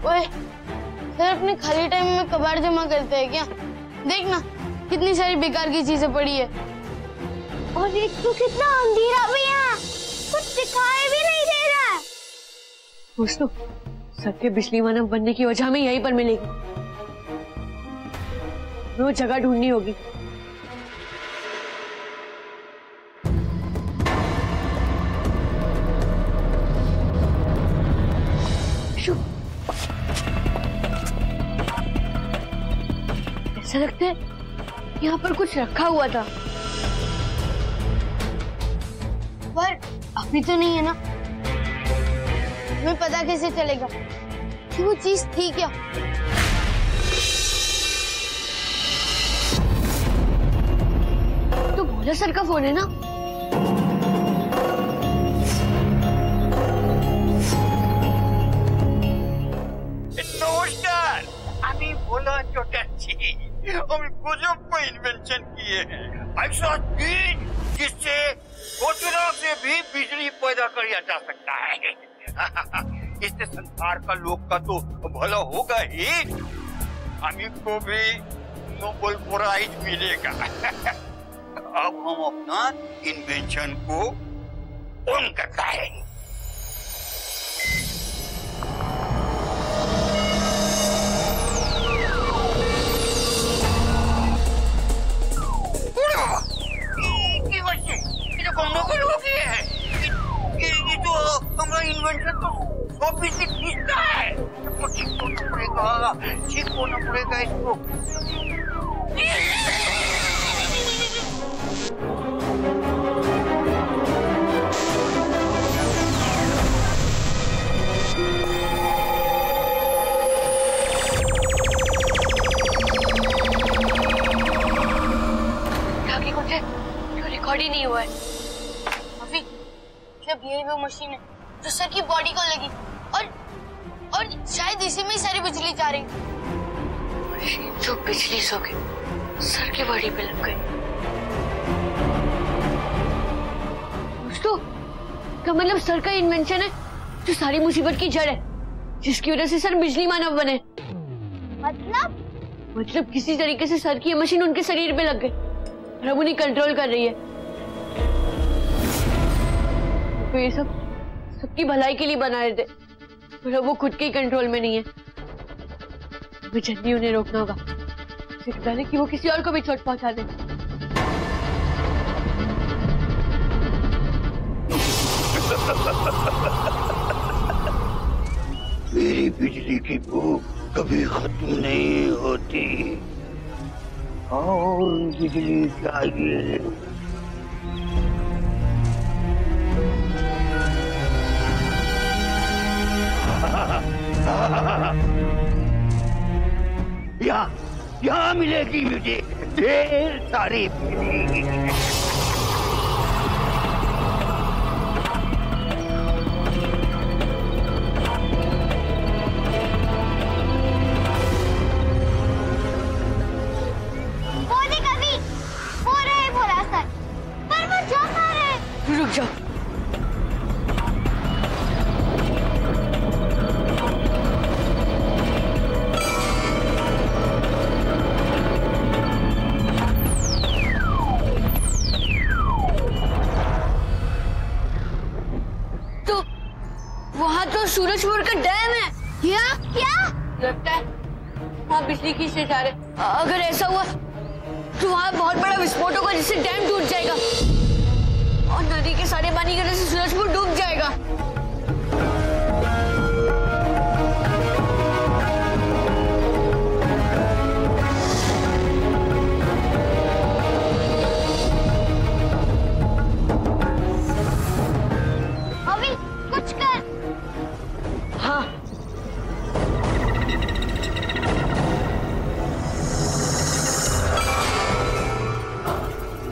ओए, सर अपने खाली टाइम में कबाड़ जमा करते हैं क्या? देख ना, कितनी सारी बेकार की चीजें पड़ी है। और एक तो कितना अंधेरा भी है, कुछ दिखाई भी नहीं दे रहा है। दोस्तों, सबके बिजली मानव बनने की वजह हमें यहीं पर मिलेगी। वो जगह ढूंढनी होगी। ऐसा लगता है यहाँ पर कुछ रखा हुआ था, पर अभी तो नहीं है ना। हमें पता कैसे चलेगा कि वो चीज थी क्या? तो भोला सर का फोन है ना। नमस्कार, আমি ভোলা চ্যাটার্জি। আমি गजब को इन्वेंशन किए हैं, ऐसा चीज जिससे कोचरों से भी बिजली पैदा किया जा सकता है। इससे संसार का लोग का तो भला होगा ही, हमें को भी नोबेल प्राइज मिलेगा। अब हम अपना इन्वेंशन को ऑन करता है। इन्वेंशन तो ऑफिस से खींचता है, तो ठीक होना पड़ेगा इसको। आगे कुछ है जो रिकॉर्ड ही नहीं हुआ है। अभी जब यही वो मशीन है जो सर की बॉडी को लगी और शायद इसी में ही सारी बिजली जा रही। मशीन जो बिजली सो गई, सर की बॉडी पे लग गई। दोस्तों, क्या मतलब सर का इन्वेंशन है जो सारी मुसीबत की जड़ है, जिसकी वजह से सर बिजली मानव बने? मतलब किसी तरीके से सर की ये मशीन उनके शरीर पे लग गई और अब उन्हें कंट्रोल कर रही है। तो ये सब सबकी भलाई के लिए बना रहे थे, पर अब वो खुद के ही कंट्रोल में नहीं है। हमें जल्दी उन्हें रोकना होगा, इससे पहले कि वो किसी और को भी चोट पहुंचा दे। मेरी बिजली की भूख कभी खत्म नहीं होती और बिजली चाहिए। यहाँ मिलेगी मुझे ढेर सारी बिजली। रुक जाओ। तो वहाँ तो सूरजपुर का डैम है। क्या? लगता है वहाँ बिजली खींचने जा रहे। अगर ऐसा हुआ तो वहाँ बहुत बड़ा विस्फोट होगा जिससे डैम टूट जाएगा और नदी के सारे पानी की वजह से सूरजपुर डूब जाएगा। अभी कुछ कर। हाँ,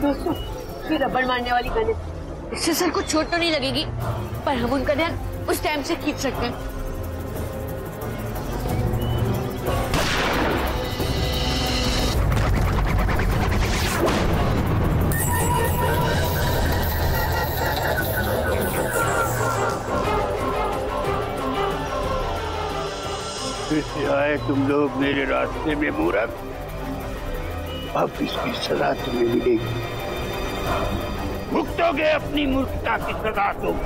दोस्तों, ये रबड़ मारने वाली गन है। इससे सर को चोट तो नहीं लगेगी, पर हम उनका ध्यान उस टाइम से खींच सकते हैं। फिर से आए तुम लोग मेरे रास्ते में मूर्ख। अब इसकी सजा तुम्हें मिलेगी, भुगतोगे अपनी मूर्खता की सजा तुम।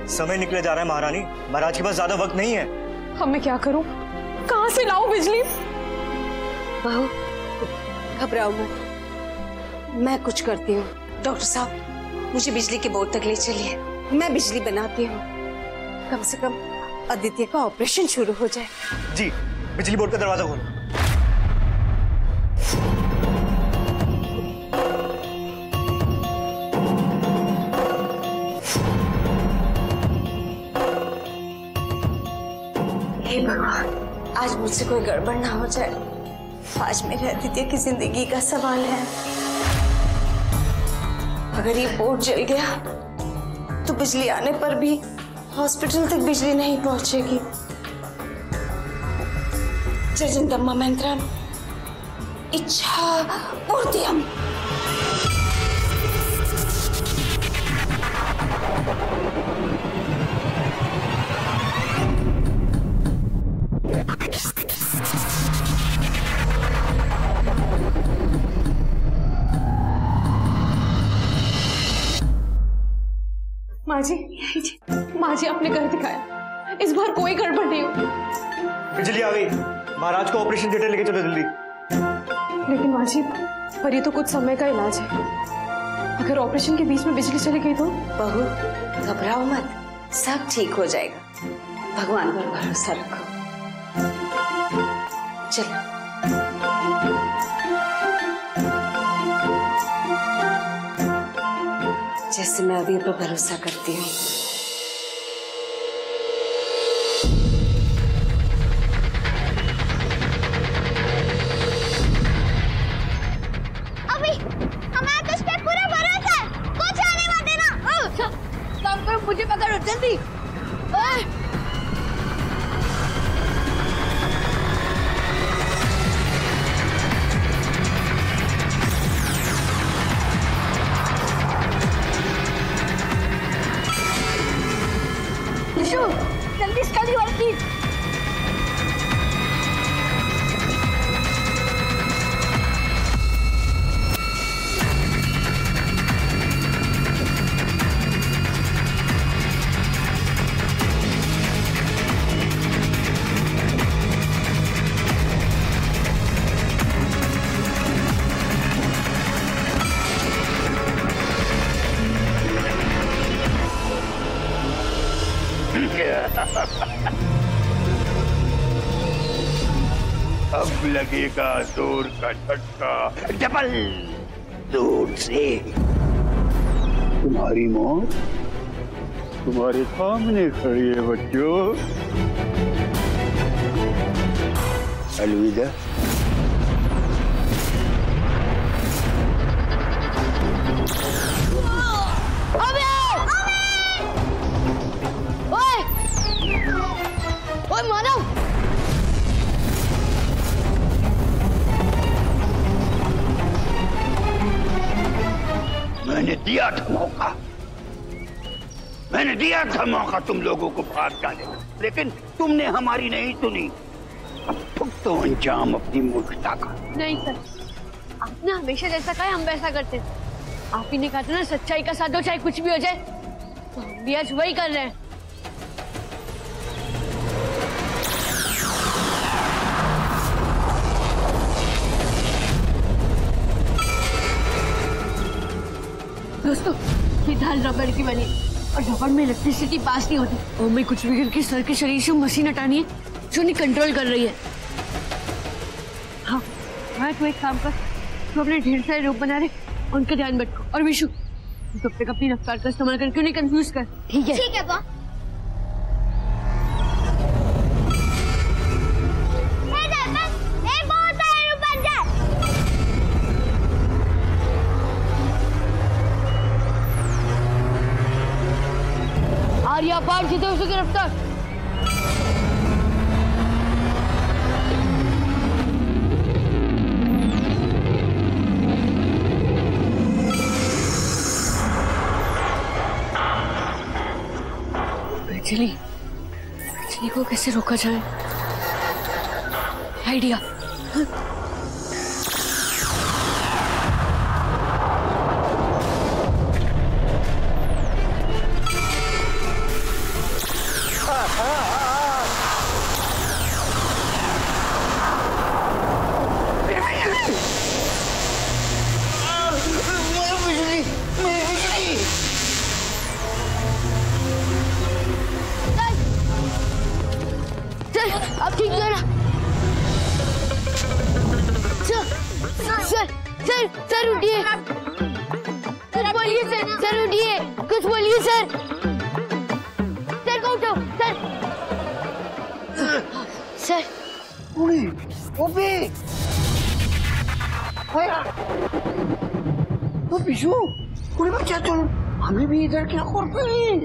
समय निकले जा रहा है महारानी, महाराज के पास ज्यादा वक्त नहीं है। अब मैं क्या करूं? कहां से लाऊं बिजली? बहू घबराओ मत, मैं कुछ करती हूँ। डॉक्टर साहब मुझे बिजली के बोर्ड तक ले चलिए, मैं बिजली बनाती हूँ। कम से कम आदित्य का ऑपरेशन शुरू हो जाए। जी, बिजली बोर्ड का दरवाजा खोलो। हे भगवान, आज मुझसे कोई गड़बड़ ना हो जाए। आज मेरे आदित्य की जिंदगी का सवाल है। अगर ये बोर्ड जल गया तो बिजली आने पर भी हॉस्पिटल तक बिजली नहीं पहुंचेगी। जजंतम्मा मंत्रम इच्छा पूर्तियम। माँ जी आपने कर दिखाया, इस बार कोई गड़बड़ नहीं हो। बिजली आ गई, महाराज को ऑपरेशन थिएटर लेके चलो जल्दी। लेकिन माँ जी, पर ये तो कुछ समय का इलाज है, अगर ऑपरेशन के बीच में बिजली चली गई तो? बहू घबराओ मत, सब ठीक हो जाएगा, भगवान पर भरोसा रखो। चलो जैसे मैं अभी पर भरोसा करती हूँ। अभी हमारा तुझ पे पूरा भरोसा है, कुछ आने मत देना। काम करो, मुझे पकड़ो जल्दी। जल्दी इसका वर्दी। अब लगेगा जोर का झटका डबल जोर से। तुम्हारी मौत तुम्हारे सामने खड़ी है बच्चों। अलविदा। ओए मानव, मैंने दिया था मौका, मैंने दिया था मौका तुम लोगों को भाग डाले, लेकिन तुमने हमारी नहीं सुनी। अब भुगतो अंजाम अपनी मूर्खता का। नहीं सर, आपने हमेशा जैसा कहा हम वैसा करते हैं। आप ही ने कहा था ना, सच्चाई का साथ दो चाहे कुछ भी हो जाए, तो हम भी आज वही कर रहे हैं। दोस्तों, ये दाल रबड़ की बनी और रबड़ में इलेक्ट्रिसिटी पास नहीं होती, और मैं कुछ भी करके सर के शरीर से मशीन हटानी है जो नहीं कंट्रोल कर रही है। हाँ, तो एक काम कर, तू अपने ढेर सारे रूप बना रहे, उनका ध्यान रखो। और विशु, तब तक अपनी रफ्तार का इस्तेमाल करके उन्हें कंफ्यूज कर। ठीक है? ठीक है बा। गार्ड जीते उसे गिरफ्तार। बिजली को कैसे रोका जाए? आइडिया। अब ठीक है ना? सर उठिए। कुछ बोलिए सर उठिए। कुछ बोलिए सर को उठो सर। तो बिशु पूरे बच्चा तो हमें भी इधर क्या करते हैं?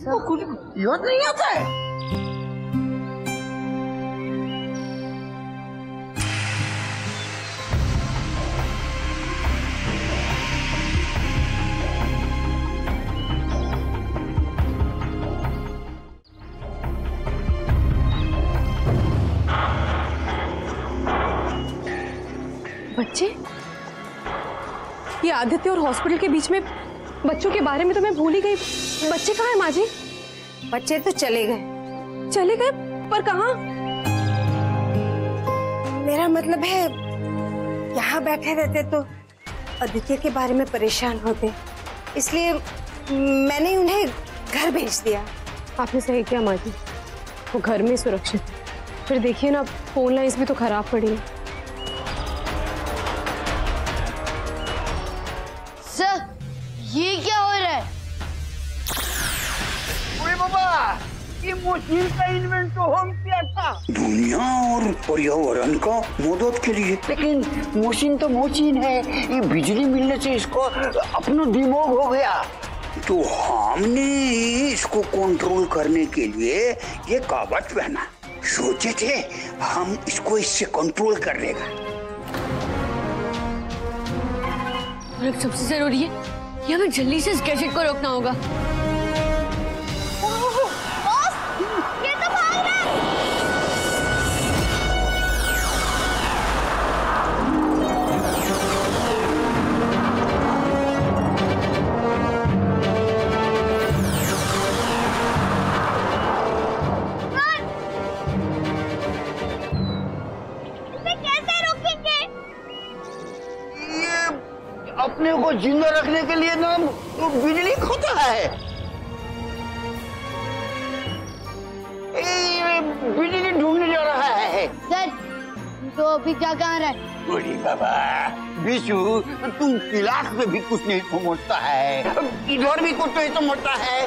वो कुछ याद नहीं आता है। बच्चे, ये आदित्य और हॉस्पिटल के बीच में बच्चों के बारे में तो मैं भूल ही गई। बच्चे कहाँ हैं माँ जी? बच्चे तो चले गए। चले गए? पर कहाँ? मेरा मतलब है यहाँ बैठे रहते तो आदित्य के बारे में परेशान होते, इसलिए मैंने उन्हें घर भेज दिया। आपने सही किया माँ जी, वो घर में सुरक्षित। फिर देखिए ना, फोन लाइंस भी तो खराब पड़ी है। सर, ये क्या हो रहा है? अरे बाबा, ये मशीन का इन्वेंट तो हम किया था दुनिया और पर्यावरण का मदद के लिए। लेकिन मशीन तो मशीन है, ये बिजली मिलने से इसको अपना दिमाग हो गया। तो हमने इसको कंट्रोल करने के लिए ये कवच पहना। सोचे थे हम इसको इससे कंट्रोल कर लेगा। और अब सबसे जरूरी है कि हमें जल्दी से इस गैजेट को रोकना होगा। बॉस, ये तो भाग रहा है। इसे कैसे रोकेंगे? अपने को जिंदा रखने के लिए ना तो बिजली खोता है। बिजली ढूंढने जा रहा है। सर, तो अभी क्या कह रहा है? अरे बाबा, बिशु तुम क्लास में भी कुछ नहीं समझता है, इधर भी कुछ नहीं समझता है।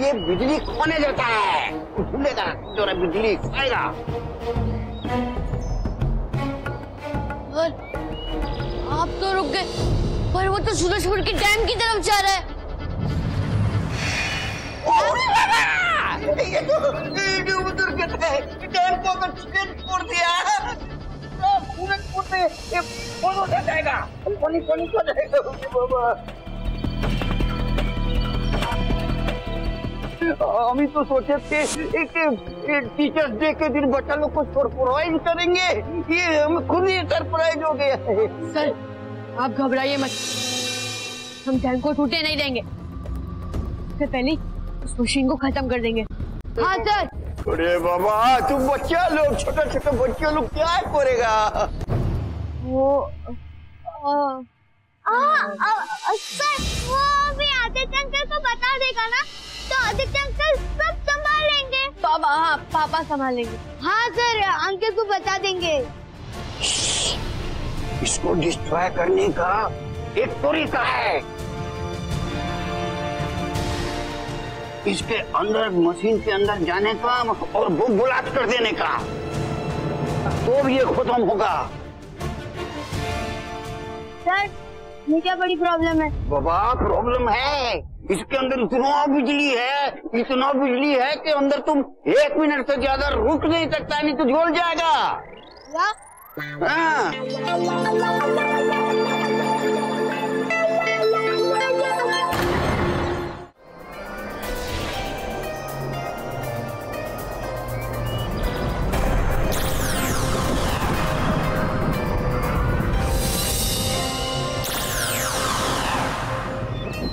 ये बिजली खोने जाता है, ढूंढेगा जरा बिजली खाएगा। आप तो रुक गए, पर वो तो सूरजपुर की डैम की तरफ जा रहा है। ये तो उधर कहता है, डैम को अगर छेद छोड़ दिया सूरजपुर में ये फोन हो जाएगा, पानी हो जाएगा। बाबा, हम तो सोचे थे एक टीचर्स डे के दिन बच्चा लोग को सरप्राइज करेंगे, ये हम खुद ही सरप्राइज हो गया है। सर, आप घबराइए मत, हम डैम को टूटे नहीं देंगे। उससे पहले उस मशीन को खत्म कर देंगे। हाँ सर। अरे बाबा, तुम बच्चा लोग, छोटे छोटे बच्चे लोग क्या करेगा? वो सर, वो भी आदित्य अंकल को बता देगा ना, तो आदित्य अंकल सब संभाल लेंगे। पापा, हाँ पापा संभालेंगे। हाँ सर, अंकल को बता देंगे। इसको डिस्ट्रॉय करने का एक तरीका है, इसके अंदर मशीन के अंदर जाने का और वो ब्लास्ट कर देने का, तो ये खत्म होगा। सर, इसमें क्या बड़ी प्रॉब्लम है? बाबा प्रॉब्लम है, इसके अंदर इतना बिजली है कि अंदर तुम 1 मिनट से ज्यादा रुक नहीं सकता, नहीं तो झोल जाएगा। क्या?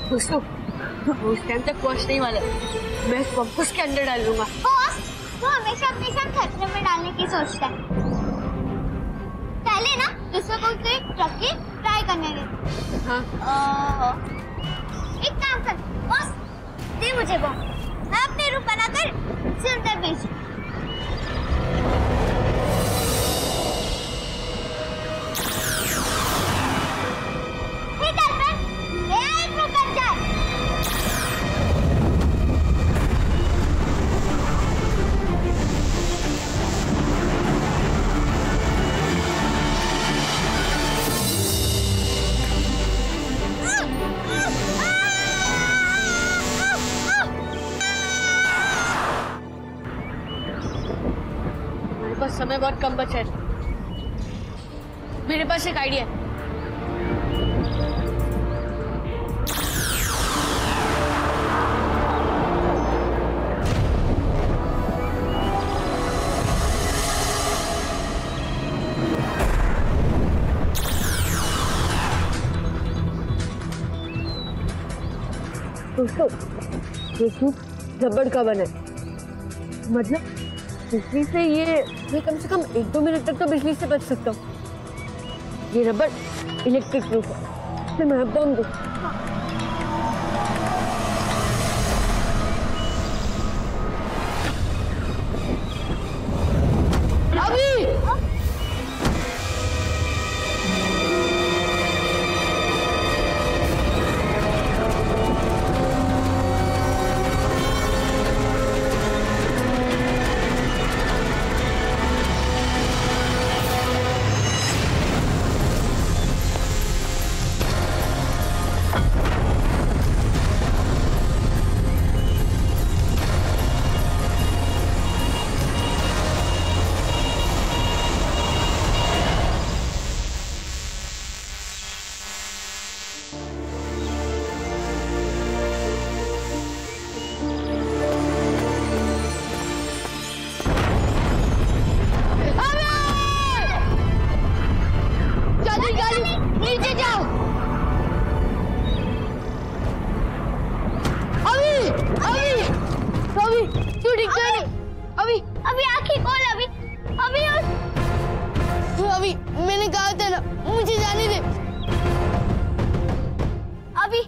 दोस्तों, उस टाइम तक पहुंचने वाला, मैं पंप उसके अंदर डाल दूंगा। बॉस, वो हमेशा अपने साथ खतरे में डालने की सोचता है। पहले ना दूसरे को ट्रक की ट्राई करने दे। हाँ। एक काम कर बॉस, दे मुझे बॉम, मैं अपने रूप बनाकर उसे अंदर भेज। समय बहुत कम बचा है। मेरे पास एक आइडिया है। दोस्तों, ये सूट रबड़ का बना है, मतलब बिजली से ये मैं कम से कम 1-2 मिनट तक तो बिजली से बच सकता हूँ। ये रबड़ इलेक्ट्रिक प्रूफ है, इससे मैं बम दूँ। अभी अभी आंखें खोल, अभी मैंने कहा था ना, मुझे जाने दे। अभी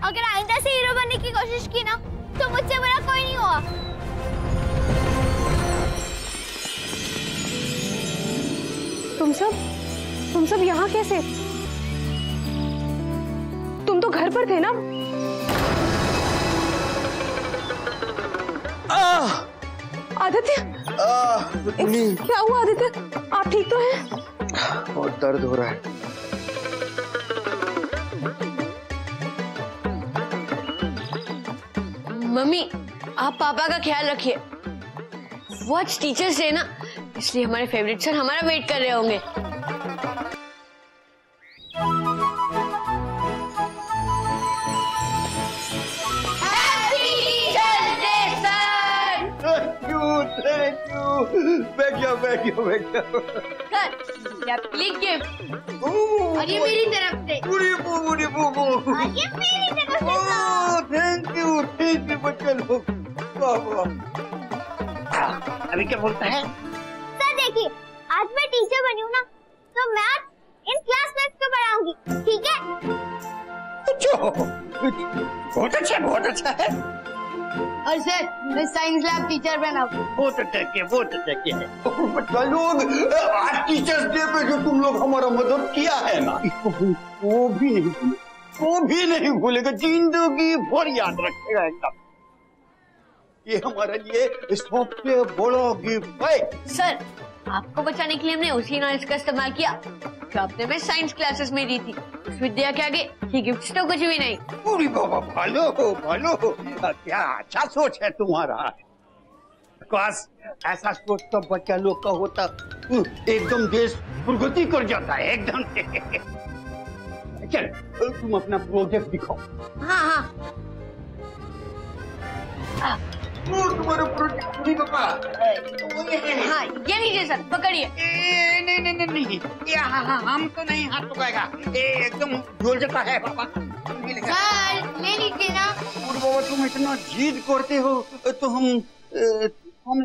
अगर आइंदा से हीरो बनने की कोशिश की ना तो मुझसे बुरा कोई नहीं हुआ। तुम सब यहाँ कैसे? तुम तो घर पर थे ना? आदित्य, क्या हुआ आदित्य? आप ठीक तो हैं? बहुत दर्द हो रहा है। मम्मी, आप पापा का ख्याल रखिए। वो आज टीचर्स डे ना, इसलिए हमारे फेवरेट सर हमारा वेट कर रहे होंगे। बैठ जाओ। सर, ये आपके गिफ्ट और ये मेरी तरफ से। और ये मेरी तरफ से। थैंक यू बच्चे लोग। अभी क्या बोलता है? सर देखिए, आज मैं टीचर बनी हूँ ना, तो मैं आज इन क्लासमेट्स को पढ़ाऊंगी, ठीक है? बहुत अच्छा है। और सर, मैं साइंस लैब टीचर बना। बहुत अच्छा है। बच्चा लोग, आज टीचर्स डे पे जो तुम लोग हमारा मदद किया है ना, इसको वो भी नहीं भूलेगा, जिंदगी भर याद रखेगा एकदम। ये हमारे लिए सबसे बड़ा गिफ्ट है। सर, आपको बचाने के लिए हमने उसी नॉलेज का इस्तेमाल किया जो आपने हमें साइंस क्लासेस में दी थी। उस विद्या के आगे ये गिफ्ट तो कुछ भी नहीं। पूरी बाबा भालो भालो, क्या अच्छा सोच है तुम्हारा। काश ऐसा सोच तो बच्चा लोग का होता, एकदम देश प्रगति कर जाता है एकदम से। चल तुम अपना प्रोजेक्ट दिखाओ। हाँ हाँ तुम्हारा प्रोजेक्ट पूरी बाबा। हाँ ये लीजिए सर, पकड़िए। नहीं नहीं नहीं नहीं, ये हम तो नहीं हाथ पकाएगा, एकदम झोल जाता है बाबा। सर ले लीजिए ना। पूरी बाबा तुम इतना जिद करते हो तो हम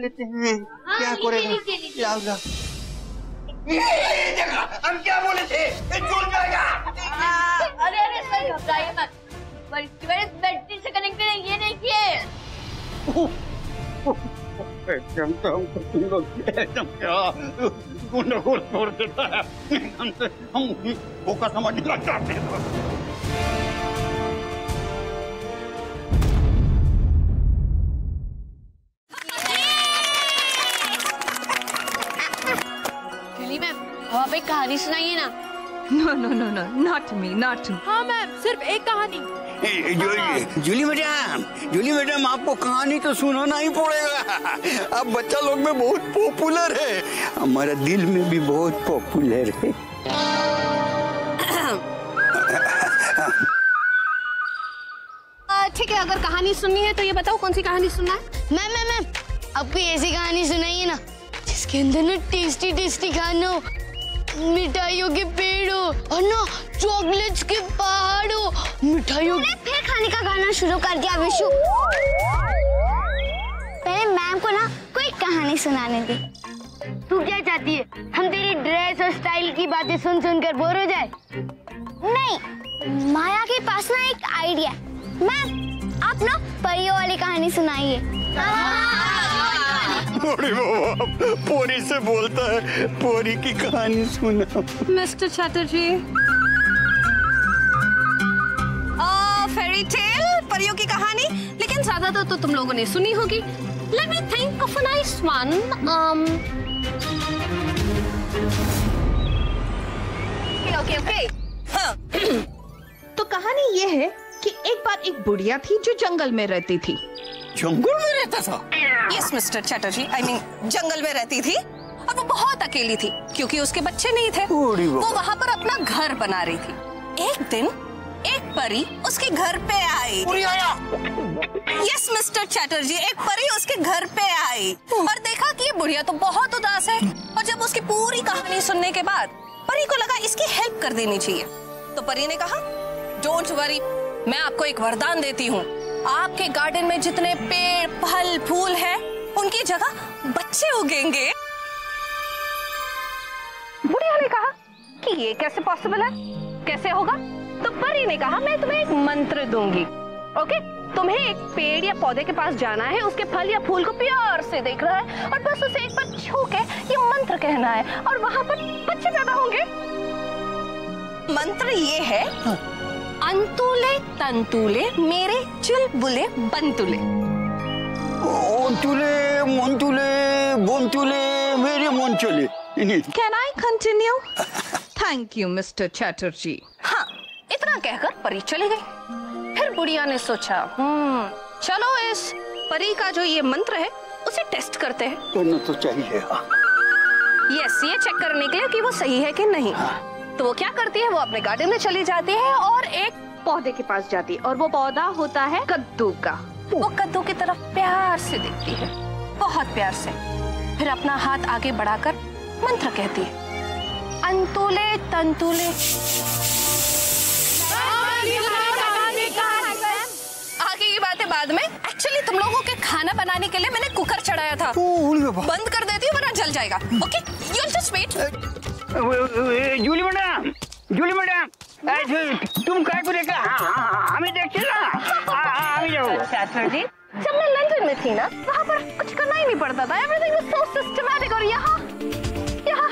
लेते हैं। क्या करेगा, क्या होगा? हम क्या बोले थे, झोल जाएगा। अरे अरे सर घबराइए मत, पर इसकी वजह से बैटरी से कनेक्टेड है, ये नहीं किए। एकदम तुम लोग एकदम क्या गुंडागुर छोड़ देता है, हम भूखा समझ लग जाते हैं। आप एक कहानी सुनाइए ना। No, no, no, no, not to me, not to me. हाँ मैम, सिर्फ एक कहानी। जूली मैडम आपको कहानी तो सुनाना ही पड़ेगा। अब बच्चा लोग में बहुत पॉपुलर है, हमारे दिल में भी बहुत पॉपुलर है। ठीक है, अगर कहानी सुननी है तो ये बताओ कौन सी कहानी सुनना है। मैम आपको ऐसी कहानी सुनाइए ना जिसके अंदर ना टेस्टी टेस्टी खाना हो, मिठाइयों के पेड़ हो और ना चॉकलेट्स के पहाड़ हो, मिठाइयों। फिर खाने का गाना शुरू कर दिया विशु। पहले मैम को ना कोई कहानी सुनाने दे। तू क्या चाहती है, हम तेरी ड्रेस और स्टाइल की बातें सुन सुनकर बोर हो जाए? नहीं, माया के पास ना एक आइडिया। मैम आप ना परियों वाली कहानी सुनाइए। अरे बाबा, पोरी से बोलता है, पोरी की कहानी सुना। मिस्टर चैटर्जी, फेरी टेल, परियों की कहानी, लेकिन ज्यादातर तो तुम लोगों ने सुनी होगी। Let me think of a nice one. Okay. हाँ. तो कहानी ये है कि एक बार एक बुढ़िया थी जो जंगल में रहती थी। जंगल में रहता था? Yes mister Chatterjee, I mean जंगल में रहती थी और वो बहुत अकेली थी क्योंकि उसके बच्चे नहीं थे। वो वहाँ पर अपना घर बना रही थी। एक दिन एक परी उसके घर पे आई। यस मिस्टर चैटर्जी, एक परी उसके घर पे आई और देखा कि ये बुढ़िया तो बहुत उदास है। और जब उसकी पूरी कहानी सुनने के बाद परी को लगा इसकी हेल्प कर देनी चाहिए। तो परी ने कहा, डोंट वरी, मैं आपको एक वरदान देती हूँ। आपके गार्डन में जितने पेड़ फल फूल है उनकी जगह बच्चे उगेंगे। बुढ़िया ने कहा कि ये कैसे पॉसिबल है, कैसे होगा? तो परी ने कहा, मैं तुम्हें एक मंत्र दूंगी। ओके, तुम्हें एक पेड़ या पौधे के पास जाना है, उसके फल या फूल को प्यार से देखना है और बस उसे एक बार छू के ये मंत्र कहना है और वहाँ पर बच्चे पैदा होंगे। मंत्र ये है, अंतुले तंतुले मेरे चुलबुले बंतुले। ओंतुले मोंतुले बोंतुले मेरे मोंचुले। Can I continue? Thank you, Mr. Chatterjee. हाँ, इतना कहकर परी चली गई। फिर बुढ़िया ने सोचा, चलो इस परी का जो ये मंत्र है उसे टेस्ट करते हैं। करना तो चाहिए। यस, ये चेक करने के लिए कि वो सही है कि नहीं। तो वो क्या करती है, वो अपने गार्डन में चली जाती है और एक पौधे के पास जाती है और वो पौधा होता है कद्दू का। वो कद्दू की तरफ प्यार से देखती है, बहुत प्यार से। फिर अपना हाथ आगे बढ़ाकर मंत्र कहती है, अंतुले तंतुले। आगे की बातें बाद में। एक्चुअली तुम लोगों के खाना बनाने के लिए मैंने कुकर चढ़ाया था। बंद कर देती हूँ वरना जल जाएगा। Okay, you'll just wait. Julie madam, तुम काय को देखा? हमें देखते ना। चैटर्जी, जब मैं लंदन में थी ना, वहाँ पर कुछ करना ही नहीं पड़ता था। Everything was so systematic और यहाँ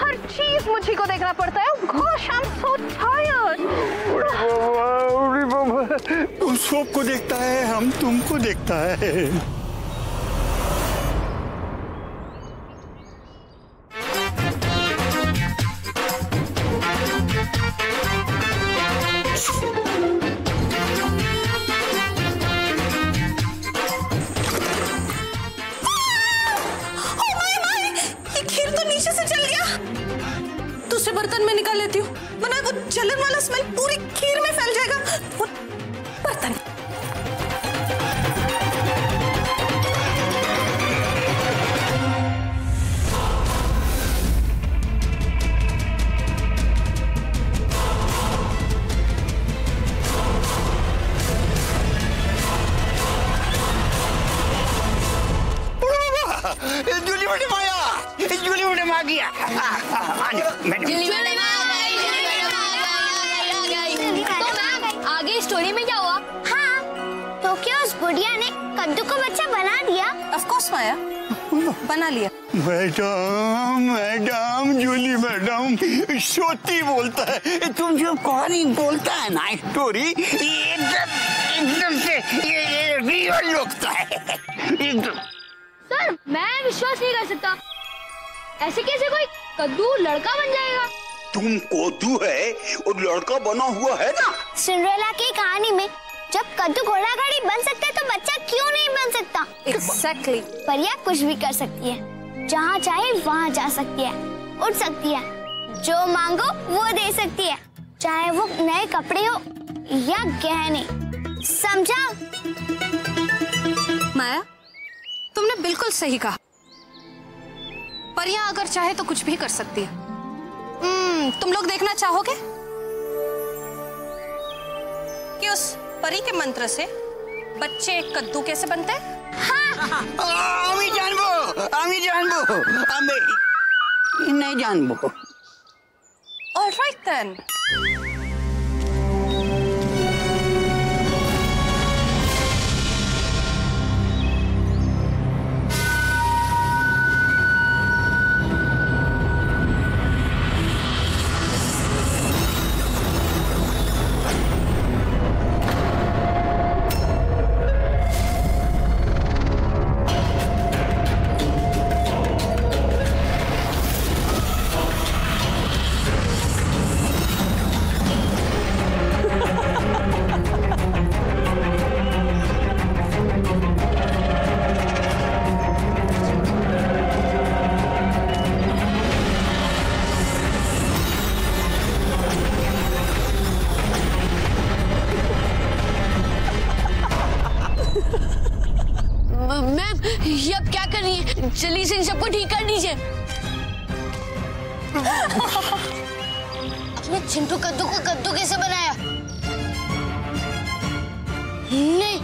हर चीज मुझे को देखना पड़ता है। Gosh, I'm so tired. तुम सबको देखता है, हम तुमको देखता है। बर्तन में निकाल लेती हूँ, वरना वो जलन वाला स्मेल पूरी खीर में फैल जाएगा। वो बर्तन जूली मैडम आया, जूली मैडम आ गया। आगे स्टोरी में क्या हुआ? हाँ, तो क्या उस बुढ़िया ने कद्दू को बच्चा बना दिया? ऑफ कोर्स माया, बना लिया। मैडम जूली मैडम सोती बोलता है, तुम जो कहानी बोलता है ना स्टोरी, एकदम से ये रियल लगता है एकदम। सर मैं विश्वास नहीं कर सकता, ऐसे कैसे कोई कद्दू लड़का बन जाएगा? तुम कद्दू है और लड़का बना हुआ है ना। सिंड्रेला की कहानी में जब कद्दू घोड़ा गाड़ी बन सकता है तो बच्चा क्यों नहीं बन सकता? एग्जैक्टली। परिया कुछ भी कर सकती है, जहाँ चाहे वहाँ जा सकती है, उड़ सकती है, जो मांगो वो दे सकती है, चाहे वो नए कपड़े हो या गहने, समझा? माया तुमने बिल्कुल सही कहा, परियां अगर चाहे तो कुछ भी कर सकती है। तुम लोग देखना चाहोगे कि उस परी के मंत्र से बच्चे कद्दू कैसे बनते हैं? हाँ। আমি জানবো नहीं जानबो। All right then. ये अब क्या कर रही है? जल्दी से इन सबको ठीक कर दीजिए। आपने चिंटू कद्दू को कद्दू कैसे बनाया? नहीं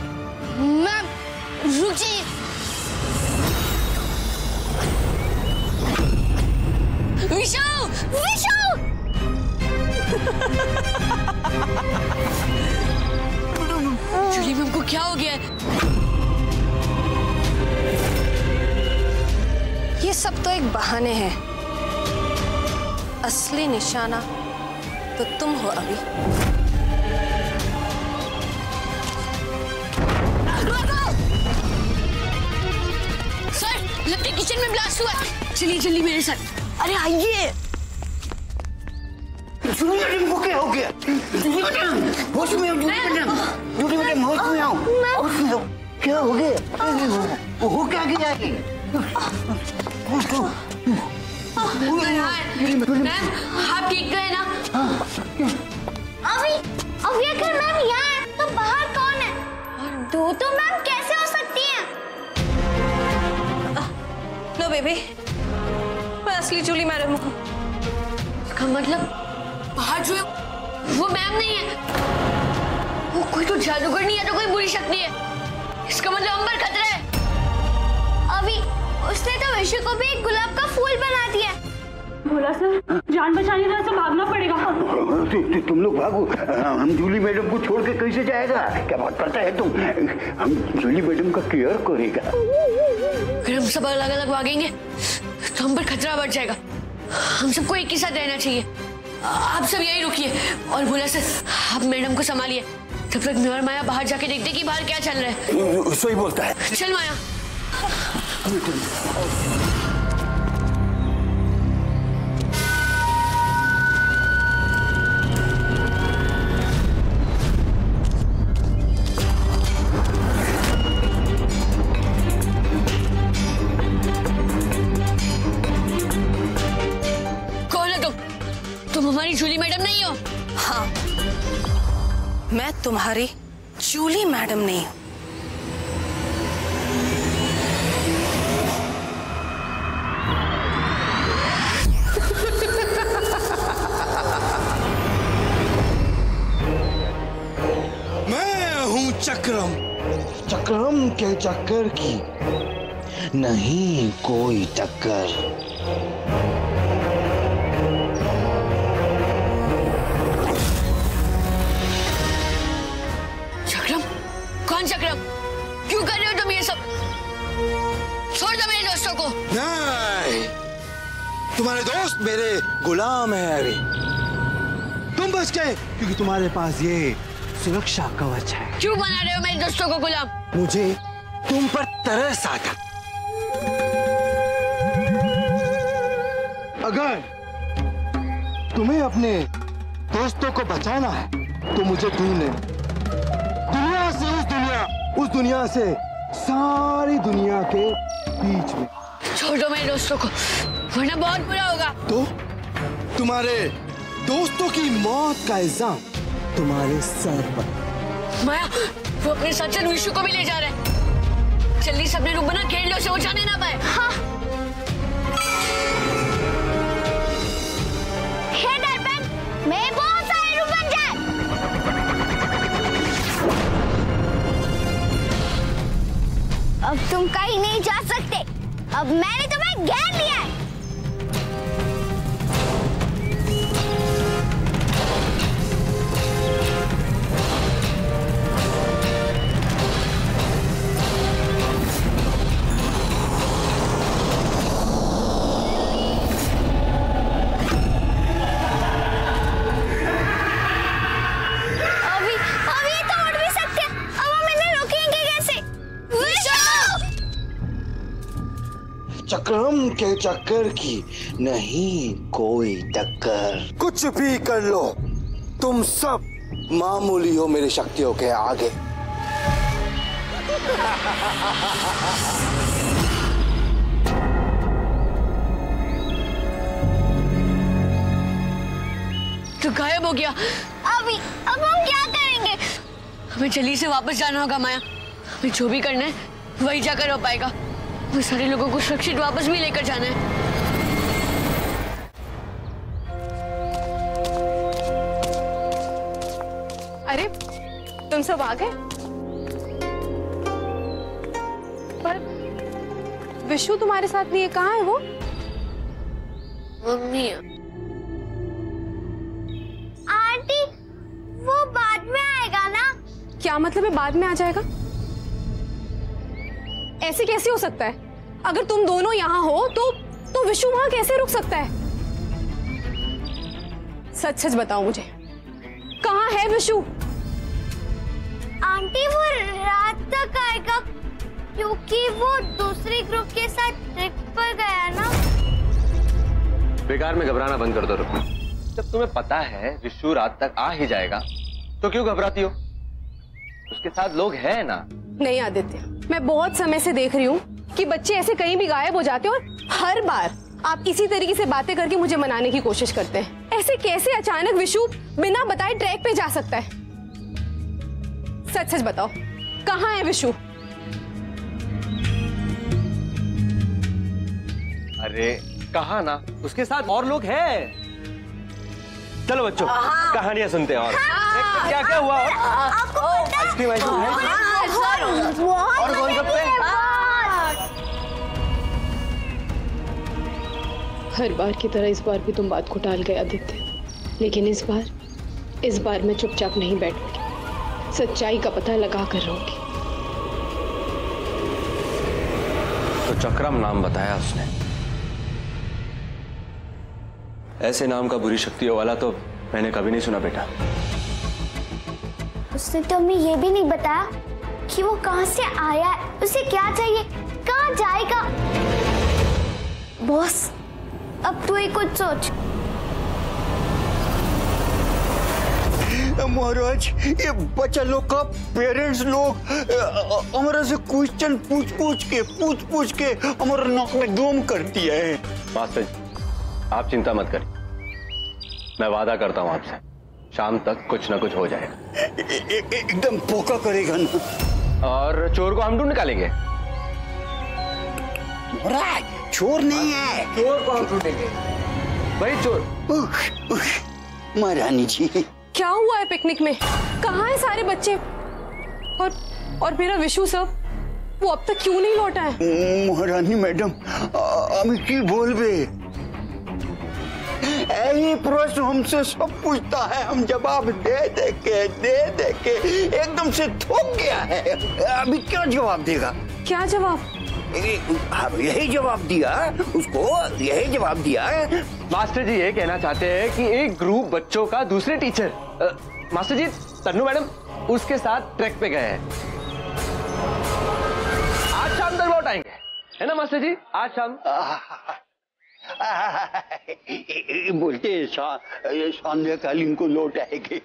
मैम, रुक जाइए। विशु, विशु! जूली मैम को क्या हो गया है? ये सब तो एक बहाने हैं, असली निशाना तो तुम हो अभी। सर, लगता है किचन में ब्लास्ट हुआ है। चलिए जल्दी मेरे साथ। अरे आइए। जूली मैडम को क्या हो गया? जूली मैडम होश में आओ, जूली मैडम होश में आओ, होश में आओ। क्या हो गया? वो क्या किया है? मैम आप ठीक गए ना? अभी अगर मैम यहाँ है तो बाहर कौन है? दो तो मैम कैसे हो सकती हैं? नो बेबी, मैं असली जूली मैडम हूँ। इसका मतलब बाहर जो वो मैम नहीं है, वो कोई तो जादूगर नहीं है तो कोई बुरी शक्ति है। इसका मतलब अंबर खतरा है। अभी उसने तो विशु को भी एक गुलाब का फूल बना दिया। भोला सर, जान बचाने के लिए तो भागना पड़ेगा। तुम लोग भागो, हम जूली मैडम को छोड़ के कैसे जाएगा? क्या बात करता है तुम? हम जूली मैडम का केयर करेगा। अगर हम सब अलग अलग भागेंगे तो हम पर खतरा बढ़ जाएगा। हम सबको एक ही साथ रहना चाहिए। आप सब यही रुकिए और भोला सर आप मैडम को संभालिए, तब तक मैं और माया बाहर जाके देखते कि बाहर क्या चल रहा है। सही बोलता है। चल माया। तुम हमारी जूली मैडम नहीं हो? हाँ, मैं तुम्हारी जूली मैडम नहीं हूं। मैं हूं चक्रम, चक्रम के चक्कर की नहीं कोई टक्कर। चक्रम? कौन चक्रम? क्यों कर रहे हो तुम ये सब? छोड़ दो मेरे दोस्तों को। नहीं, तुम्हारे दोस्त मेरे गुलाम है। अभी तुम बच गए क्योंकि तुम्हारे पास ये सुरक्षा कवच है। क्यों बना रहे हो मेरे दोस्तों को गुलाम? मुझे तुम पर तरस आता। अगर तुम्हें अपने दोस्तों को बचाना है तो मुझे ढूंढने, दुनिया से उस दुनिया से सारी दुनिया के बीच में। छोड़ दो मेरे दोस्तों को, वरना बहुत बुरा होगा। तो तुम्हारे दोस्तों की मौत का इल्जाम तुम्हारे सर पर। माया, वो अपने साथ विशु को भी ले जा रहे हैं। जल्दी से अपने रूम बना, खेल लो से वो जाने ना पाए। हाँ। हे दर्पण, मैं बहुत सारे रूम बन जाए। अब तुम कहीं नहीं जा सकते। अब मैंने तुम्हें घेर लिया है। चक्रम के चक्कर की नहीं कोई टक्कर। कुछ भी कर लो, तुम सब मामूली हो मेरी शक्तियों के आगे। तो गायब हो गया। अब हम क्या करेंगे? हमें जल्दी से वापस जाना होगा माया। हमें जो भी करना है वही जाकर हो पाएगा। वो सारे लोगों को सुरक्षित वापस भी लेकर जाना है। अरे तुम सब आ गए? पर विशु तुम्हारे साथ नहीं है, कहाँ है वो? मम्मी, आंटी, वो बाद में आएगा ना? क्या मतलब है बाद में आ जाएगा? ऐसे कैसे हो सकता है? अगर तुम दोनों यहाँ हो तो विशु वहां कैसे रुक सकता है? सच सच बताओ मुझे, कहाँ है विशु? आंटी, वो रात तक आएगा क्योंकि वो दूसरी ग्रुप के साथ ट्रिप पर गया ना। बेकार में घबराना बंद कर दो रुपी। जब तुम्हें पता है विशु रात तक आ ही जाएगा तो क्यों घबराती हो? उसके साथ लोग हैं ना। नहीं आदित्य, मैं बहुत समय से देख रही हूँ कि बच्चे ऐसे कहीं भी गायब हो जाते हैं और हर बार आप इसी तरीके से बातें करके मुझे मनाने की कोशिश करते हैं। ऐसे कैसे अचानक विशु बिना बताए ट्रैक पे जा सकता है? सच सच बताओ, कहाँ है विशु? अरे कहा ना, उसके साथ और लोग हैं। चलो बच्चों, कहानियां सुनते हैं। और क्या क्या हुआ? आइसक्रीम है? और कौन सकते? हर बार की तरह इस बार भी तुम बात को टाल गए आदित्य, लेकिन इस बार मैं चुपचाप नहीं बैठूंगी, सच्चाई का पता लगा कर रहूंगी। तो चक्रम नाम बताया उसने। ऐसे नाम का बुरी शक्तियों वाला तो मैंने कभी नहीं सुना बेटा। उसने तो हमें ये भी नहीं बताया कि वो कहाँ से आया है, उसे क्या चाहिए, कहाँ जाएगा। बॉस, अब तू ही कुछ सोच। महाराज, ये बच्चा लोग का पेरेंट्स लोग हमारा से क्वेश्चन पूछ के हमारा नाक में दम कर दिया है। मास्टर जी, आप चिंता मत करिए, मैं वादा करता हूँ आपसे, शाम तक कुछ ना कुछ हो जाएगा। एकदम पोका करेगा ना। और चोर को हम ढूंढ निकालेंगे। चोर नहीं है। चोर को हम ढूंढेंगे। भाई चोर। महारानी जी, क्या हुआ है पिकनिक में? कहाँ है सारे बच्चे? और मेरा विशु सर, वो अब तक क्यों नहीं लौटा है? महारानी मैडम, আমি কি বলবে? यही प्रश्न हमसे सब पूछता है, हम जवाब दे के एकदम से थक गया है। अभी क्या जवाब देगा? क्या जवाब? यही जवाब दिया उसको, यही जवाब दिया। मास्टर जी ये कहना चाहते हैं कि एक ग्रुप बच्चों का दूसरे टीचर मास्टर जी तन्नू मैडम उसके साथ ट्रैक पे गए हैं। आज शाम तक लौट आएंगे, है ना मास्टर जी? आज शाम बोलते संध्याकालीन को लौट आएंगे,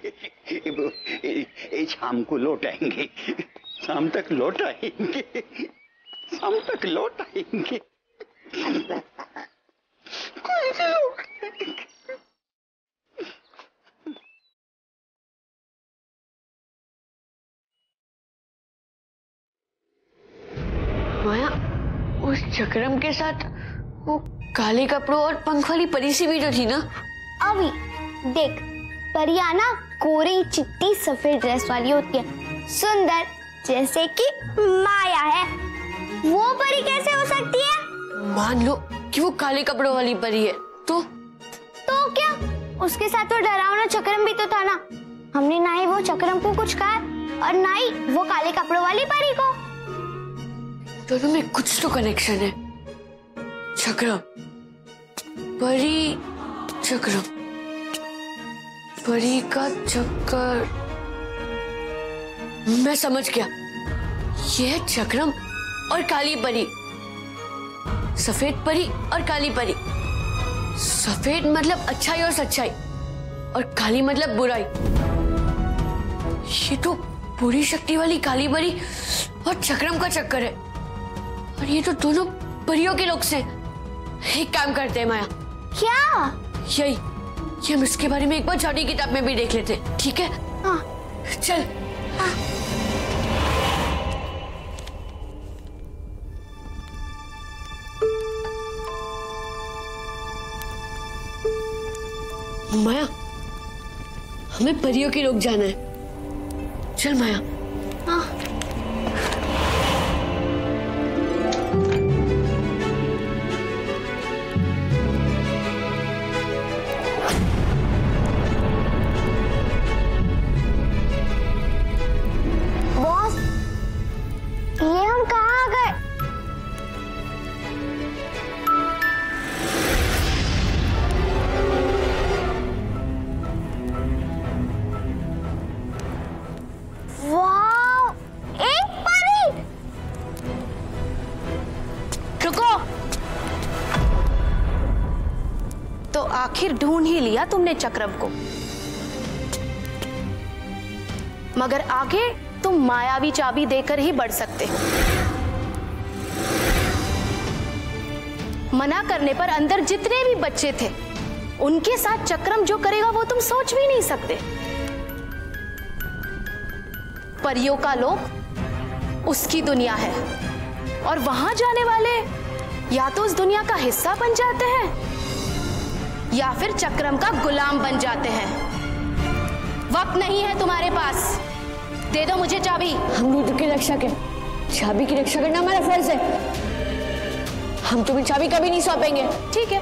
शाम को लौट आएंगे, शाम तक लौट आएंगे, शाम तक लौट आएंगे। माया, उस चक्रम के साथ वो काले कपड़ों और पंख वाली परी सी भी तो थी ना? अभी देख, परियां ना गोरी चिट्टी सफेद ड्रेस वाली होती है, सुंदर, जैसे कि माया है। वो परी कैसे हो सकती है? मान लो कि वो काले कपड़ों वाली परी है तो क्या? उसके साथ वो डरावना चक्रम भी तो था ना। हमने ना ही वो चक्रम को कुछ कहा और ना ही वो काले कपड़ों वाली परी को। दोनों में कुछ तो कनेक्शन है। चक्रम, परी, चक्रम, परी का चक्कर। मैं समझ गया, यह चक्रम और काली परी, सफेद परी और काली परी। सफेद मतलब अच्छाई और सच्चाई और काली मतलब बुराई। ये तो बुरी शक्ति वाली काली परी और चक्रम का चक्कर है, और ये तो दोनों परियों के लोग से। एक काम करते हैं माया। क्या? यही कि हम इसके बारे में एक बार छोटी किताब में भी देख लेते, ठीक है? हाँ। चल। हाँ। माया, हमें परियों के लोग जाना है। चल माया। हाँ। बॉस, ये हम कहाँ आ गए? वाह, एक परी! रुको, तो आखिर ढूंढ ही लिया तुमने चक्रम को, मगर आगे तुम मायावी चाबी देकर ही बढ़ सकते हो। मना करने पर अंदर जितने भी बच्चे थे उनके साथ चक्रम जो करेगा वो तुम सोच भी नहीं सकते। परियों का लोक उसकी दुनिया है और वहां जाने वाले या तो उस दुनिया का हिस्सा बन जाते हैं या फिर चक्रम का गुलाम बन जाते हैं। वक्त नहीं है तुम्हारे पास, दे दो मुझे चाबी। हम रुद्र के रक्षक हैं, चाबी की रक्षा करना हमारा फर्ज है। हम तुम्हें चाबी कभी नहीं सौंपेंगे। ठीक है,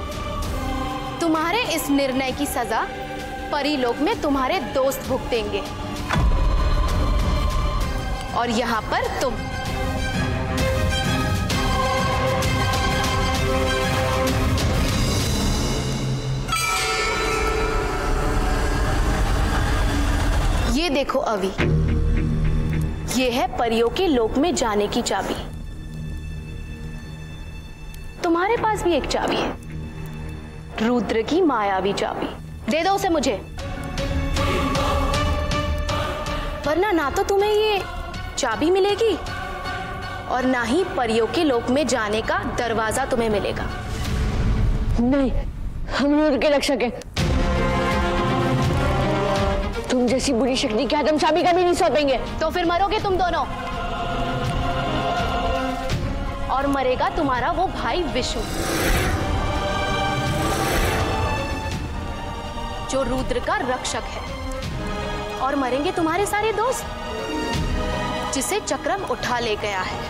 तुम्हारे इस निर्णय की सजा परीलोक में तुम्हारे दोस्त भुगतेंगे और यहाँ पर तुम। ये देखो अवि, ये है परियों के लोक में जाने की चाबी। तुम्हारे पास भी एक चाबी है, रुद्र की मायावी चाबी। दे दो उसे मुझे, वरना ना तो तुम्हें ये चाबी मिलेगी और ना ही परियों के लोक में जाने का दरवाजा तुम्हें मिलेगा। नहीं, हम रुद्र के रक्षक हैं। तुम जैसी बुरी शक्ति के हाथ हम चाबी कभी नहीं सौंपेंगे। तो फिर मरोगे तुम दोनों, और मरेगा तुम्हारा वो भाई विशु, जो रुद्र का रक्षक है, और मरेंगे तुम्हारे सारे दोस्त, जिसे चक्रम उठा ले गया है।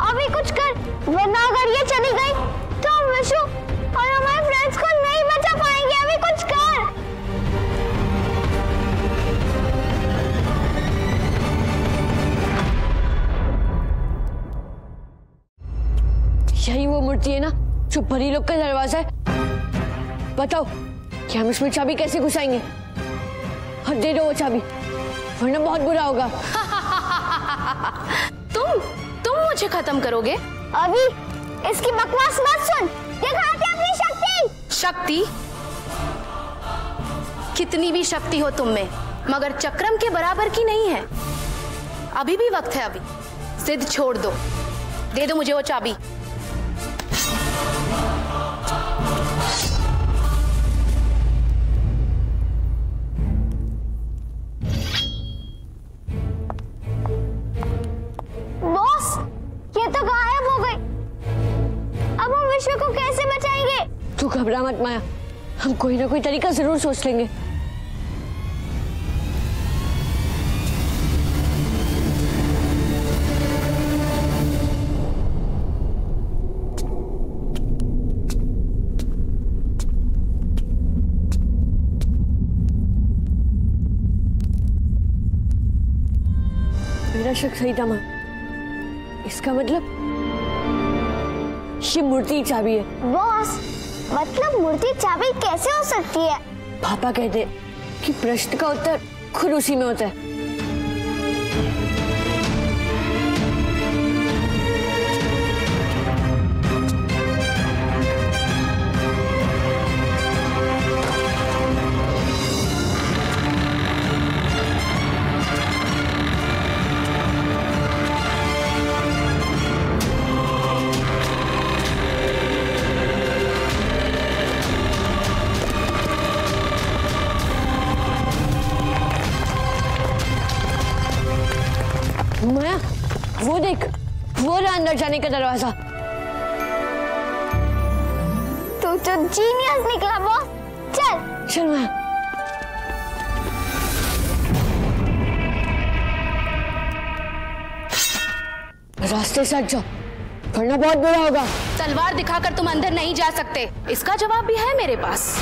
अभी कुछ कर, वरना अगर ये चली गई तो हम विशु और हमारे फ्रेंड्स को नहीं बचा पाएंगे। अभी कुछ कर। यही वो मूर्ति है ना जो परी लोग का दरवाजा है? बताओ कि हम इसमें चाबी कैसे घुसाएंगे? और दे दो वो चाबी, वरना बहुत बुरा होगा। तुम मुझे खत्म करोगे? अभी इसकी बकवास मत सुन, दिखाते अपनी शक्ति। शक्ति? कितनी भी शक्ति हो तुम में, मगर चक्रम के बराबर की नहीं है। अभी भी वक्त है, अभी जिद छोड़ दो, दे दो मुझे वो चाबी। बॉस, ये तो गायब हो गई। अब हम विश्व को कैसे बचाएंगे? तू घबरा मत माया, हम कोई ना कोई तरीका जरूर सोच लेंगे। मेरा शक सही था मां, इसका मतलब ये मूर्ति चाबी है। बॉस, मतलब मूर्ति चाबी कैसे हो सकती है? पापा कहते कि प्रश्न का उत्तर खुद उसी में होता है। माया, वो देख, वो रहा अंदर जाने का दरवाजा। तू तो जीनियस निकला बॉस। चल चल माया। रास्ते से हट जाओ, वरना बहुत बुरा होगा। तलवार दिखाकर तुम अंदर नहीं जा सकते, इसका जवाब भी है मेरे पास।